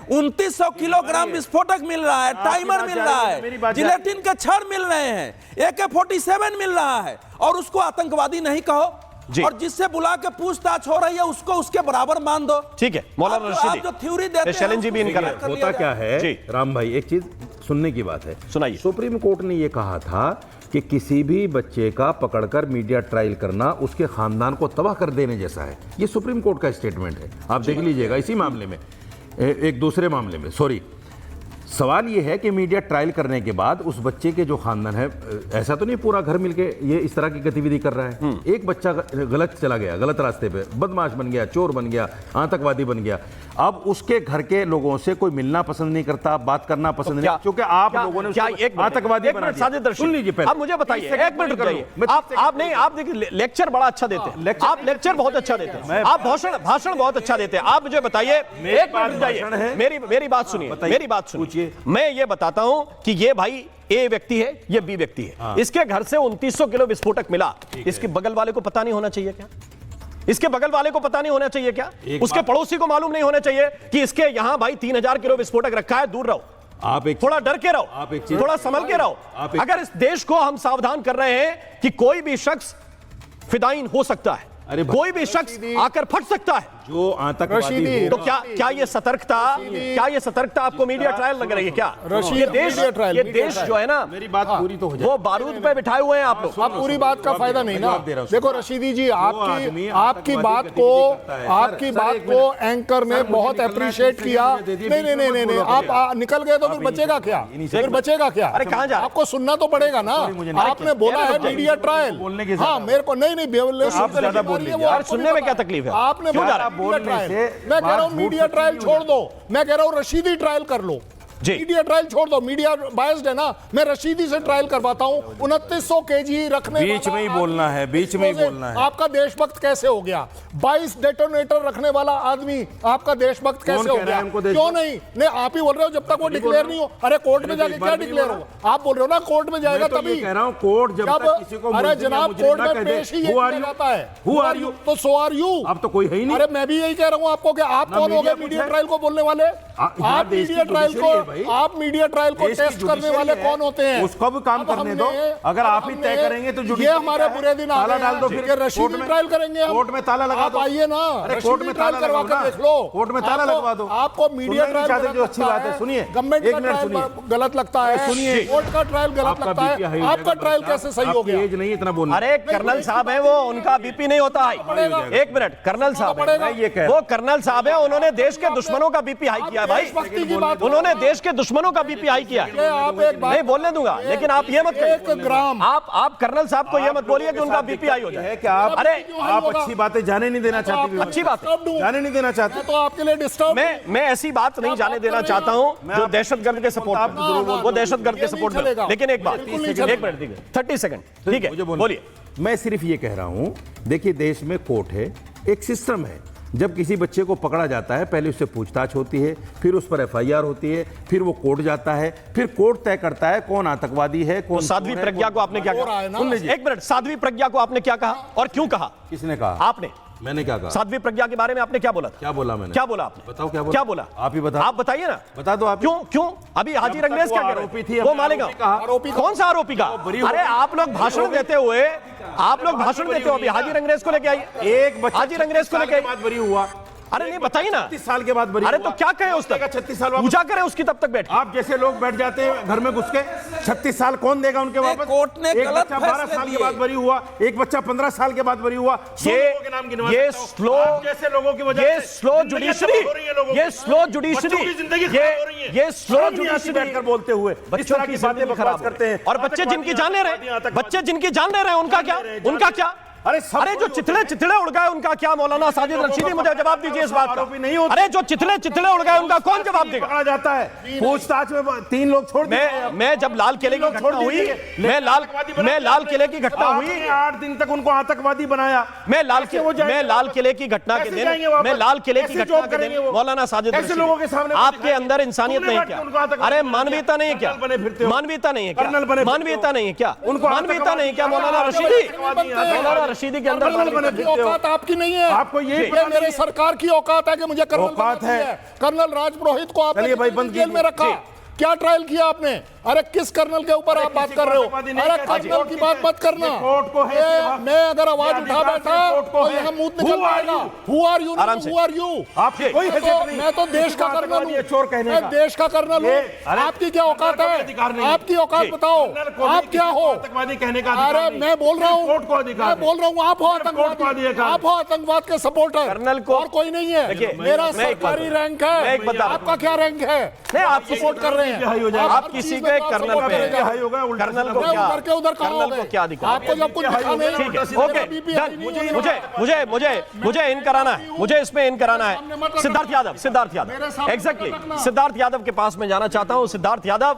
S6: 2900 किलोग्राम विस्फोटक मिल रहा है, टाइमर मिल रहा है, जिलेटिन के छड़ मिल रहे हैं, AK-47 मिल रहा है, और उसको आतंकवादी नहीं कहो। और जिससे बुला के पूछताछ हो रही है उसको उसके बराबर मान दो।
S3: ठीक है मौलाना रशीदी,
S6: जो थ्योरी देते हैं
S5: शैलेंद्र जी भी इनका होता क्या है राम भाई, एक चीज सुनने की बात है, सुनाइए। सुप्रीम कोर्ट ने यह कहा था कि किसी भी बच्चे का पकड़कर मीडिया ट्रायल करना उसके खानदान को तबाह कर देने जैसा है। ये सुप्रीम कोर्ट का स्टेटमेंट है, आप देख लीजिएगा। इसी मामले में एक दूसरे मामले में सवाल यह है कि मीडिया ट्रायल करने के बाद उस बच्चे के जो खानदान है, ऐसा तो नहीं पूरा घर मिलके ये इस तरह की गतिविधि कर रहा है। एक बच्चा गलत चला गया, गलत रास्ते पे, बदमाश बन गया, चोर बन गया, आतंकवादी बन गया, अब उसके घर के लोगों से कोई मिलना पसंद नहीं करता, बात करना पसंद नहीं, क्योंकि आप लोगों ने आतंकवादी बना दिया।
S3: सुन लीजिए पहले, अब मुझे बताइए, एक मिनट रुकिए। आप नहीं, आप देखिए लेक्चर बड़ा अच्छा देते हैं, आप लेक्चर बहुत अच्छा देते हैं, आप भाषण बहुत अच्छा देते हैं। आप मुझे बताइए, एक मिनट रुकिए, मेरी बात सुनिए, मेरी बात सुनिए। मैं ये बताता हूं कि ये भाई ए व्यक्ति है, ये बी व्यक्ति है, इसके घर से 2900 किलो विस्फोटक मिला, इसके बगल वाले को पता नहीं होना चाहिए क्या? इसके बगल वाले को पता नहीं होना चाहिए क्या? उसके पड़ोसी को मालूम नहीं होना चाहिए कि इसके यहां भाई 3000 किलो विस्फोटक रखा है? दूर रहो,
S5: आप
S3: थोड़ा डर के रहो, आप थोड़ा संभल के रहो। अगर इस देश को हम सावधान कर रहे हैं कि कोई भी शख्स फिदायीन हो सकता है, कोई भी शख्स आकर फट सकता है, जो
S7: रशीदी,
S3: तो क्या ये सतर्कता आपको मीडिया ट्रायल लग रही है क्या? ये देश जो है ना,
S5: मेरी बात पूरी तो हो जाए।
S3: वो बारूद पे बिठाए हुए हैं आप लोग।
S7: आप पूरी बात का फायदा नहीं ना। देखो रशीदी जी, आपकी बात को एंकर ने बहुत अप्रिशिएट किया। नहीं, आप निकल गए तो फिर बचेगा क्या?
S3: अरे कहाँ जा?
S7: आपको सुनना तो पड़ेगा ना। आपने बोला है मीडिया ट्रायल। हाँ, मेरे को नहीं
S3: सुनने में क्या तकलीफ है?
S7: आपने बोला मैं कह रहा हूँ मीडिया ट्रायल छोड़ दो। मैं कह रहा हूँ रशीदी ट्रायल कर लो। मीडिया ट्रायल छोड़ दो, मीडिया बायस्ड है ना। मैं रशीदी से ट्रायल करवाता हूं। 2900 केजी रखने
S5: बीच में ही बोलना है, बीच में ही बोलना है।
S7: आपका देशभक्त कैसे हो गया? 22 डेटोनेटर रखने वाला आदमी आपका देशभक्त कैसे हो गया? क्यों नहीं? आप ही बोल रहे हो जब तक वो डिक्लेयर नहीं हो। अरे कोर्ट में जाके क्या डिक्लेयर होगा? आप बोल रहे हो ना कोर्ट में जाएगा तभी।
S5: कह रहा हूं कोर्ट जब तक किसी को,
S7: अरे जनाब कोर्ट में पेश ही जाता है। तो सो आर यू?
S5: अब तो कोई है ही नहीं।
S7: अरे मैं भी यही कह रहा हूं आपको कि आप कौन हो गए मीडिया ट्रायल को बोलने वाले? आप मीडिया ट्रायल को टेस्ट करने वाले कौन होते हैं?
S5: उसको भी काम करने दो। अगर आप ही तय करेंगे तो
S7: ये हमारे बुरे दिन
S5: ताला डाल दो। फिर
S7: रशीदी ट्रायल करेंगे,
S5: कोर्ट में ताला लगा दो।
S7: आप आइए ना,
S5: कोर्ट में ताला
S7: करवा के देख लो।
S5: कोर्ट में ताला लगवा दो।
S7: आपको मीडिया ट्रायल
S5: जो अच्छी बात है, सुनिए,
S7: गवर्नमेंट का ट्रायल गलत लगता है,
S5: सुनिए,
S7: कोर्ट का ट्रायल गलत लगता है, आपका ट्रायल कैसे सही हो गया?
S5: एज नहीं इतना बोलना।
S3: अरे कर्नल साहब है वो, उनका बीपी नहीं होता है। एक मिनट, कर्नल साहब वो कर्नल साहब है, उन्होंने देश के दुश्मनों का बीपी हाई किया भाई। उन्होंने देश के दुश्मनों का बीपी हाई किया। नहीं बोलने दूंगा, लेकिन आप ये मत कहिए, आप कर्नल साहब को ये मत बोलिए कि उनका बीपी हाई हो जाए।
S5: अरे आप अच्छी बातें जाने नहीं देना चाहते।
S3: अच्छी बात
S5: जाने नहीं देना चाहते
S7: तो आपके लिए डिस्टर्ब।
S3: मैं ऐसी बात नहीं जाने देना चाहता हूं जो दहशतगर्द के सपोर्ट में, वो दहशतगर्द के सपोर्ट में। लेकिन एक बात, 30 सेकंड, ठीक है, बोलिए।
S5: मैं सिर्फ ये कह रहा हूं, देखिए देश में कोर्ट है, एक सिस्टम है। जब किसी बच्चे को पकड़ा जाता है, पहले उससे पूछताछ होती है, फिर उस पर एफआईआर होती है, फिर वो कोर्ट जाता है, फिर कोर्ट तय करता है कौन आतंकवादी है, कौन।
S3: साध्वी प्रज्ञा को आपने क्या कहा? सुन लीजिए, एक मिनट, साध्वी प्रज्ञा को आपने क्या कहा और क्यों कहा?
S5: किसने कहा?
S3: आपने।
S5: मैंने क्या कहा?
S3: साध्वी प्रज्ञा के बारे में आपने क्या बोला था?
S5: क्या बोला मैंने?
S3: क्या बोला आपने?
S5: बताओ क्या बोला?
S3: क्या बोला?
S5: आप ही बताओ।
S3: आप बताइए ना।
S5: बता दो आप।
S3: क्यों? अभी हाजिर अंग्रेज क्या कह रहे थे? वो मालेगांव। कौन सा आरोपी का? अरे आप लोग भाषण देते हुए अभी हाजिर अंग्रेज को लेके आई।
S5: एक बच्चा
S3: हाजिर अंग्रेज को लेके
S5: बरी हुआ।
S3: अरे नहीं बताइए ना,
S5: 36 साल के बाद बरी।
S3: अरे तो क्या कहे उस तक?
S5: 36 साल
S3: पूजा करे उसकी, तब तक बैठ।
S5: आप जैसे लोग बैठ जाते हैं घर में घुस के, 36 साल कौन देगा उनके वापस?
S6: कोर्ट ने
S5: एक बच्चा 12 साल के बाद बरी हुआ, एक बच्चा 15 साल के बाद बरी हुआ। ये स्लो जैसे लोगों की वजह, ये स्लो जुडिशरी बैठकर बोलते हुए
S3: बच्चों की बातें खराब करते हैं। और बच्चे जिनकी जान ले रहे हैं उनका क्या? अरे जो चितले उड़ गए उनका क्या? मौलाना साजिद रशीदी मुझे जवाब दीजिए इस बात का। अरे जो चितले उड़ गए उनका कौन जवाब देगा?
S5: पकड़ा जाता है, पूछताछ में 3 लोग छोड़ दिए।
S3: मैं जब लाल किले की घटना हुई, मैं लाल किले की घटना हुई,
S5: 8 दिन तक उनको आतंकवादी बनाया।
S3: मैं लाल किले की घटना के दिन मौलाना साजिद रशीदी, आपके अंदर इंसानियत नहीं क्या? अरे मानवीयता नहीं है क्या? मानवीयता नहीं है क्या? मानवीयता नहीं है क्या? मानवीयता नहीं क्या? मौलाना रशीदी के अंदर
S7: औकात आपकी नहीं है।
S5: आपको ये
S7: मेरे सरकार की औकात है कि मुझे औकात है। कर्नल राजपुरोहित को आपने जेल में रखा, क्या ट्रायल किया आपने? अरे किस कर्नल के ऊपर आप बात कर रहे हो? अरे कर्नल की बात मत करना। मैं अगर आवाज उठा बैठा तो यहाँ मुंह निकल जाएगा। Who are you? मैं तो देश का कर्नल हूँ, मैं देश का कर्नल हूँ। आपकी क्या औकात है? आपकी औकात बताओ, आप क्या हो? अरे मैं बोल रहा हूँ, आप हो आतंकवाद के सपोर्टर। कर्नल को और कोई नहीं है। मेरा सरकारी रैंक है, आपका क्या रैंक है? आप सपोर्ट कर रहे हैं।
S3: आप किसी के कर्नल पे कर्नल को क्या दिखा? आपको जब कुछ दिखा नहीं, ठीक है, ओके। मुझे इन कराना है, मुझे इसमें इन कराना है। सिद्धार्थ यादव एग्जैक्टली सिद्धार्थ यादव के पास मैं जाना चाहता हूं। सिद्धार्थ यादव,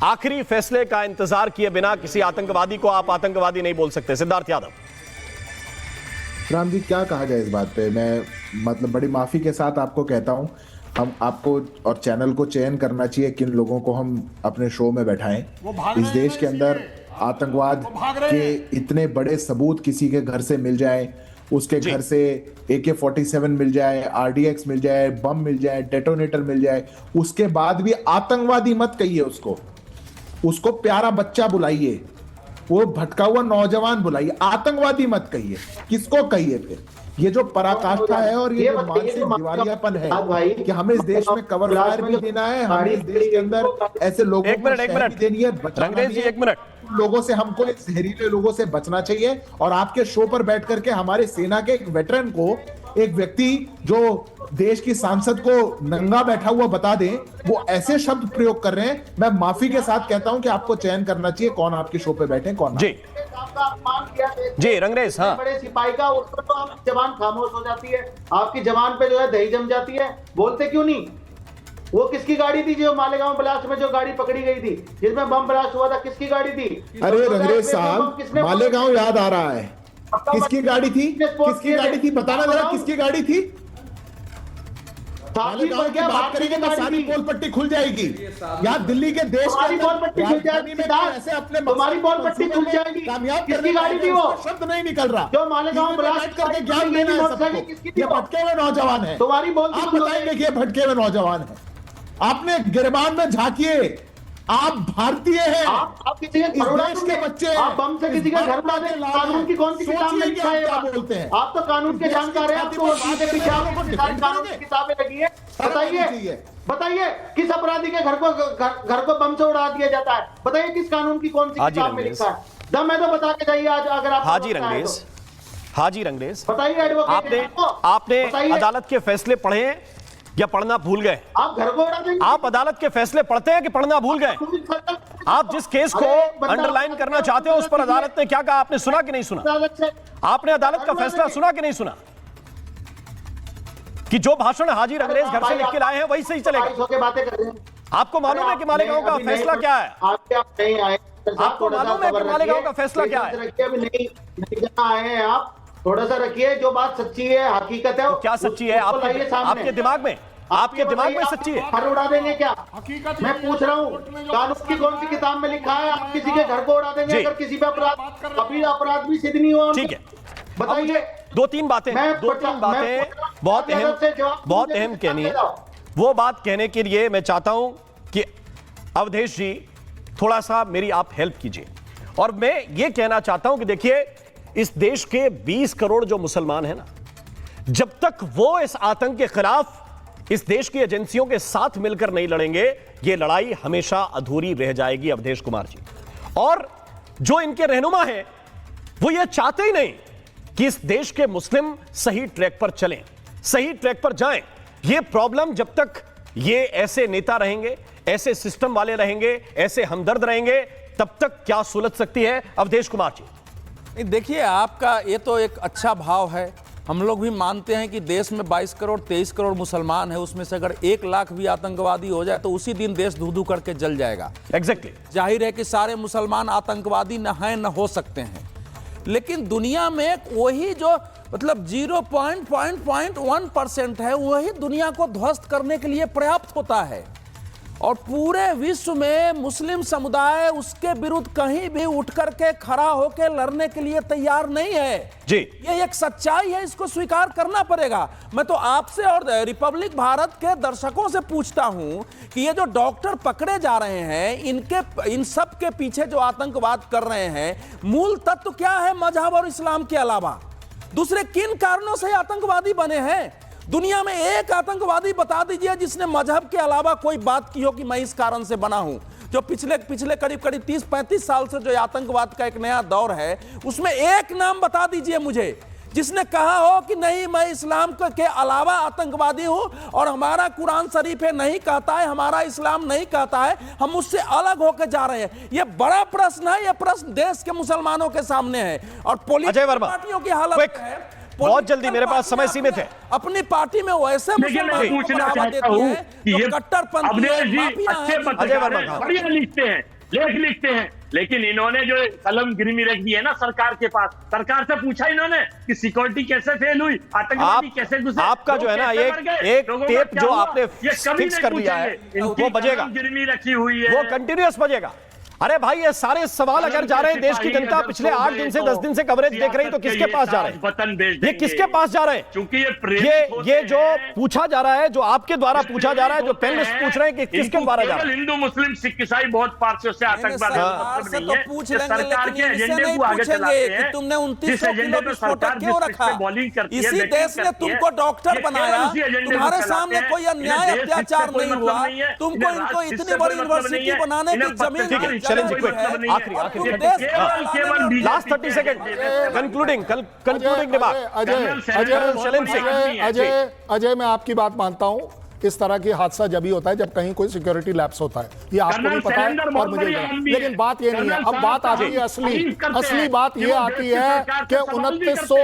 S3: आखिरी फैसले का इंतजार किए बिना किसी आतंकवादी को आप आतंकवादी नहीं बोल सकते। सिद्धार्थ यादव।
S8: राम जी क्या कहा जाए इस बात पे? मैं मतलब बड़ी माफी के साथ आपको कहता हूं, हम आपको और चैनल को चयन करना चाहिए किन लोगों को हम अपने शो में बैठाएं। इस देश के अंदर आतंकवाद के इतने बड़े सबूत किसी के घर से मिल जाए, उसके घर से AK-47 मिल जाए, RDX मिल जाए, बम मिल जाए, डेटोनेटर मिल जाए, उसके बाद भी आतंकवादी मत कहिए उसको प्यारा बच्चा बुलाइए। वो भटका हुआ नौजवान बुलाइए, आतंकवादी मत कहिए। किसको कहिए फिर? ये जो पराकाष्ठा है और ये जो मानसिक दिवालियापन है कि हमें इस देश में कवर फायर भी देना है, हमें इस देश के अंदर ऐसे लोगों को शहरी देनी है,
S3: रंगरेज जी एक मिनट,
S8: लोगों से हमको जहरीले लोगों से बचना चाहिए। और आपके शो पर बैठ करके हमारे सेना के एक वेटरन को, एक व्यक्ति जो देश की सांसद को नंगा बैठा हुआ बता दें, वो ऐसे शब्द प्रयोग कर रहे हैं। मैं माफी के साथ कहता हूं कि आपको चयन करना चाहिए कौन आपके शो पे बैठे कौन
S3: जी जी रंगरेज। हाँ,
S10: बड़े सिपाही का उस पर तो आपकी जबान खामोश हो जाती है, आपकी जबान पे जो है दही जम जाती है, बोलते क्यों नहीं? वो किसकी गाड़ी थी जो मालेगांव ब्लास्ट में जो गाड़ी पकड़ी गई थी, जिसमें बम ब्लास्ट हुआ था, किसकी गाड़ी थी?
S8: अरे रंगरेज साहब, मालेगांव याद आ रहा है, किसकी गाड़ी थी? किसकी गाड़ी थी बताना जरा, किसकी गाड़ी थी? मालेगांव की बात करेंगे तो सारी पोल पट्टी खुल जाएगी। यहाँ दिल्ली के देश
S10: तुम्हारी पोल पट्टी खुल जाएगी,
S8: ऐसे अपने
S10: तुम्हारी पोल पट्टी खुल जाएगी।
S8: कामयाब
S10: किसकी गाड़ी थी वो?
S8: शब्द नहीं निकल रहा
S10: जो मालेगांव ब्लास्ट
S8: करके ज्ञान देना है सबको। ये भटके हुए नौजवान है,
S10: तुम्हारी बोल
S8: आप बताएंगे कि ये भटके हुए नौजवान है। आपने गिरबान में झांकिए, आप भारतीय हैं,
S10: आप किसी के
S8: देश के बच्चे हैं,
S10: आप बम से किसी के घर में आते, कानून की कौन सी किताब में लिखा है?
S8: क्या बोलते हैं
S10: आप तो कानून के जानकार हैं, आपको पीछे पीछे कानून की किताबें लगी है। बताइए बताइए किस अपराधी के घर को बम से उड़ा दिया जाता है? बताइए किस कानून की कौन सी किताब में लिखा है? दम है तो बता के जाइए आज, अगर आप
S3: हाजी रंगरेज, हाजी रंगरेज
S10: बताइए एडवोकेट,
S3: आपने अदालत के फैसले पढ़े हैं या पढ़ना भूल गए?
S10: आप घर को उड़ा देंगे?
S3: आप अदालत के फैसले पढ़ते हैं कि पढ़ना भूल गए? आप जिस केस को अंडरलाइन करना चाहते हो उस पर अदालत ने क्या कहा, आपने सुना कि नहीं सुना? आपने अदालत का फैसला सुना कि नहीं सुना कि जो भाषण हाजी रंगरेज घर से लिख के लाए हैं वही सही चलेगा? आपको मालूम है कि मालेगांव का फैसला क्या है? आपको मालूम है कि मालेगांव का फैसला क्या है?
S10: नहीं आए हैं आप, थोड़ा सा रखिए। जो बात सच्ची है, हकीकत है,
S3: तो क्या सच्ची है आपके दिमाग में? आपके दिमाग में सच्ची है?
S10: घर उड़ा देंगे क्या? मैं पूछ रहा हूँ, कानून की कौन सी किताब में लिखा है आप किसी के घर को उड़ा देंगे अगर किसी पे अपराध, अभी अपराध भी सिद्ध नहीं हुआ?
S3: ठीक है,
S10: बताइए।
S3: दो तीन बातें बहुत अहम कहनी है। वो बात कहने के लिए मैं चाहता हूं कि अवधेश जी थोड़ा सा मेरी आप हेल्प कीजिए। और मैं ये कहना चाहता हूं कि देखिए, इस देश के 20 करोड़ जो मुसलमान हैं ना, जब तक वो इस आतंक के खिलाफ इस देश की एजेंसियों के साथ मिलकर नहीं लड़ेंगे, ये लड़ाई हमेशा अधूरी रह जाएगी अवधेश कुमार जी। और जो इनके रहनुमा हैं वो ये चाहते ही नहीं कि इस देश के मुस्लिम सही ट्रैक पर चलें, सही ट्रैक पर जाएं। ये प्रॉब्लम जब तक ये ऐसे नेता रहेंगे, ऐसे सिस्टम वाले रहेंगे, ऐसे हमदर्द रहेंगे, तब तक क्या सुलझ सकती है अवधेश कुमार जी?
S6: देखिए, आपका ये तो एक अच्छा भाव है। हम लोग भी मानते हैं कि देश में 22 करोड़ 23 करोड़ मुसलमान है, उसमें से अगर 1 लाख भी आतंकवादी हो जाए तो उसी दिन देश धू-धू करके जल जाएगा।
S3: एग्जैक्टली।
S6: जाहिर है कि सारे मुसलमान आतंकवादी न हैं, न हो सकते हैं, लेकिन दुनिया में वही जो मतलब 0.1% है, वही दुनिया को ध्वस्त करने के लिए पर्याप्त होता है। और पूरे विश्व में मुस्लिम समुदाय उसके विरुद्ध कहीं भी उठ करके खड़ा होकर लड़ने के लिए तैयार नहीं है
S3: जी।
S6: ये एक सच्चाई है, इसको स्वीकार करना पड़ेगा। मैं तो आपसे और रिपब्लिक भारत के दर्शकों से पूछता हूं कि ये जो डॉक्टर पकड़े जा रहे हैं, इन सब के पीछे जो आतंकवाद कर रहे हैं, मूल तत्व क्या है मजहब और इस्लाम के अलावा? दूसरे किन कारणों से आतंकवादी बने हैं? दुनिया में एक आतंकवादी बता दीजिए जिसने मजहब के अलावा कोई बात की हो कि मैं इस कारण से बना हूं। जो पिछले करीब 30-35 साल से जो आतंकवाद का एक नया दौर है, उसमें एक नाम बता दीजिए मुझे जिसने कहा हो कि नहीं, मैं इस्लाम के अलावा आतंकवादी हूं और हमारा कुरान शरीफ है नहीं कहता है, हमारा इस्लाम नहीं कहता है, हम उससे अलग होकर जा रहे हैं। यह बड़ा प्रश्न है, यह प्रश्न देश के मुसलमानों के सामने है। और पॉलिटिकल पार्टियों की हालत है,
S3: बहुत जल्दी, मेरे पास समय सीमित है।
S6: अपनी पार्टी में वैसे मुसलमान
S9: पूछना चाहता हूं कि ये
S6: कट्टरपंथी
S9: अच्छे पत्रकार हैं, बढ़िया लिखते हैं, लेख लिखते हैं, लेकिन इन्होंने जो कलम गिरवी रख दी है ना सरकार के पास, सरकार से पूछा इन्होंने कि सिक्योरिटी कैसे फेल हुई, आतंकवादी कैसे घुसे। एक
S3: टेप जो आपने फिक्स कर लिया है वो बजेगा,
S9: गिरवी रखी हुई है,
S3: वो कंटिन्यूअस बजेगा। अरे भाई ये सारे सवाल अगर जा रहे हैं, देश की जनता पिछले 8 दिन से 10 दिन से कवरेज देख रही है, तो किसके पास जा रहे हैं? ये किसके पास जा रहे हैं?
S9: क्योंकि
S3: ये जो पूछा जा रहा है, जो आपके द्वारा पूछा जा रहा है, जो पैनलिस्ट पूछ रहे हैं कि किसके द्वारा जा रहा है?
S9: हिंदू मुस्लिम सिख ईसाई बहुत पार्टियों से आतंकवाद सरकार के एजेंडे को आगे चलाते हैं।
S6: तुमने 2900 किलो विस्फोटक क्यों रखा? इसी देश ने तुमको डॉक्टर बनाया, तुम्हारे सामने कोई अन्याय अत्याचार नहीं हुआ, तुमको इनको इतनी बड़ी यूनिवर्सिटी बनाने की जमीन
S3: चैलेंज आखिरी लास्ट 30 सेकंड कंक्लूडिंग
S7: अजय, मैं आपकी बात मानता हूं। इस तरह की हादसा जब ही होता है जब कहीं कोई सिक्योरिटी लैप्स होता है, ये आपको भी पता है और मुझे भी। लेकिन बात ये नहीं है, अब बात आती है असली बात ये आती है कि 2900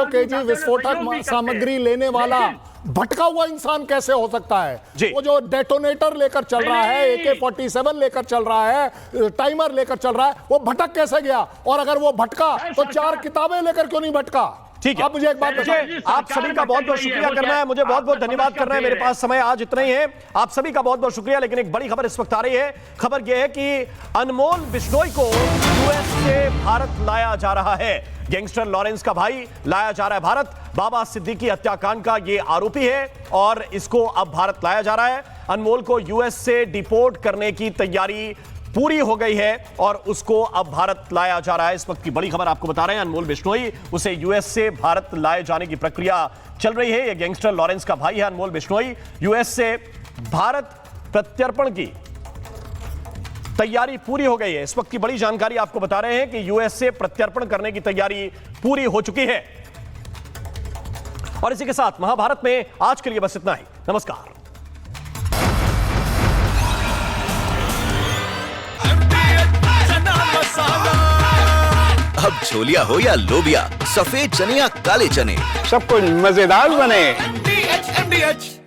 S7: केजी विस्फोटक सामग्री लेने वाला भटका हुआ इंसान कैसे हो सकता है? वो जो डेटोनेटर लेकर चल रहा है, AK-47 लेकर चल रहा है, टाइमर लेकर चल रहा है, वो भटक कैसे गया? और अगर वो भटका तो 4 किताबें लेकर क्यों नहीं भटका?
S3: ठीक है,
S7: आप मुझे एक बात बताइए।
S3: आप सभी का बहुत बहुत शुक्रिया करना है, मुझे बहुत बहुत धन्यवाद करना है। मेरे पास समय आज इतना ही है, आप सभी का बहुत बहुत शुक्रिया। लेकिन एक बड़ी खबर इस वक्त आ रही है। खबर यह है कि अनमोल बिश्नोई को यूएस से भारत लाया जा रहा है। गैंगस्टर लॉरेंस का भाई लाया जा रहा है भारत। बाबा सिद्दीकी हत्याकांड का यह आरोपी है और इसको अब भारत लाया जा रहा है। अनमोल को यूएस से डिपोर्ट करने की तैयारी पूरी हो गई है और उसको अब भारत लाया जा रहा है। इस वक्त की बड़ी खबर आपको बता रहे हैं, अनमोल बिश्नोई, उसे यूएस से भारत लाए जाने की प्रक्रिया चल रही है। यह गैंगस्टर लॉरेंस का भाई है अनमोल बिश्नोई। यूएस से भारत प्रत्यर्पण की तैयारी पूरी हो गई है। इस वक्त की बड़ी जानकारी आपको बता रहे हैं कि यूएस से प्रत्यर्पण करने की तैयारी पूरी हो चुकी है। और इसी के साथ महाभारत में आज के लिए बस इतना ही। नमस्कार।
S11: अब छोलिया हो या लोबिया, सफेद चने या काले चने,
S2: सब कुछ मजेदार बने।
S11: MDH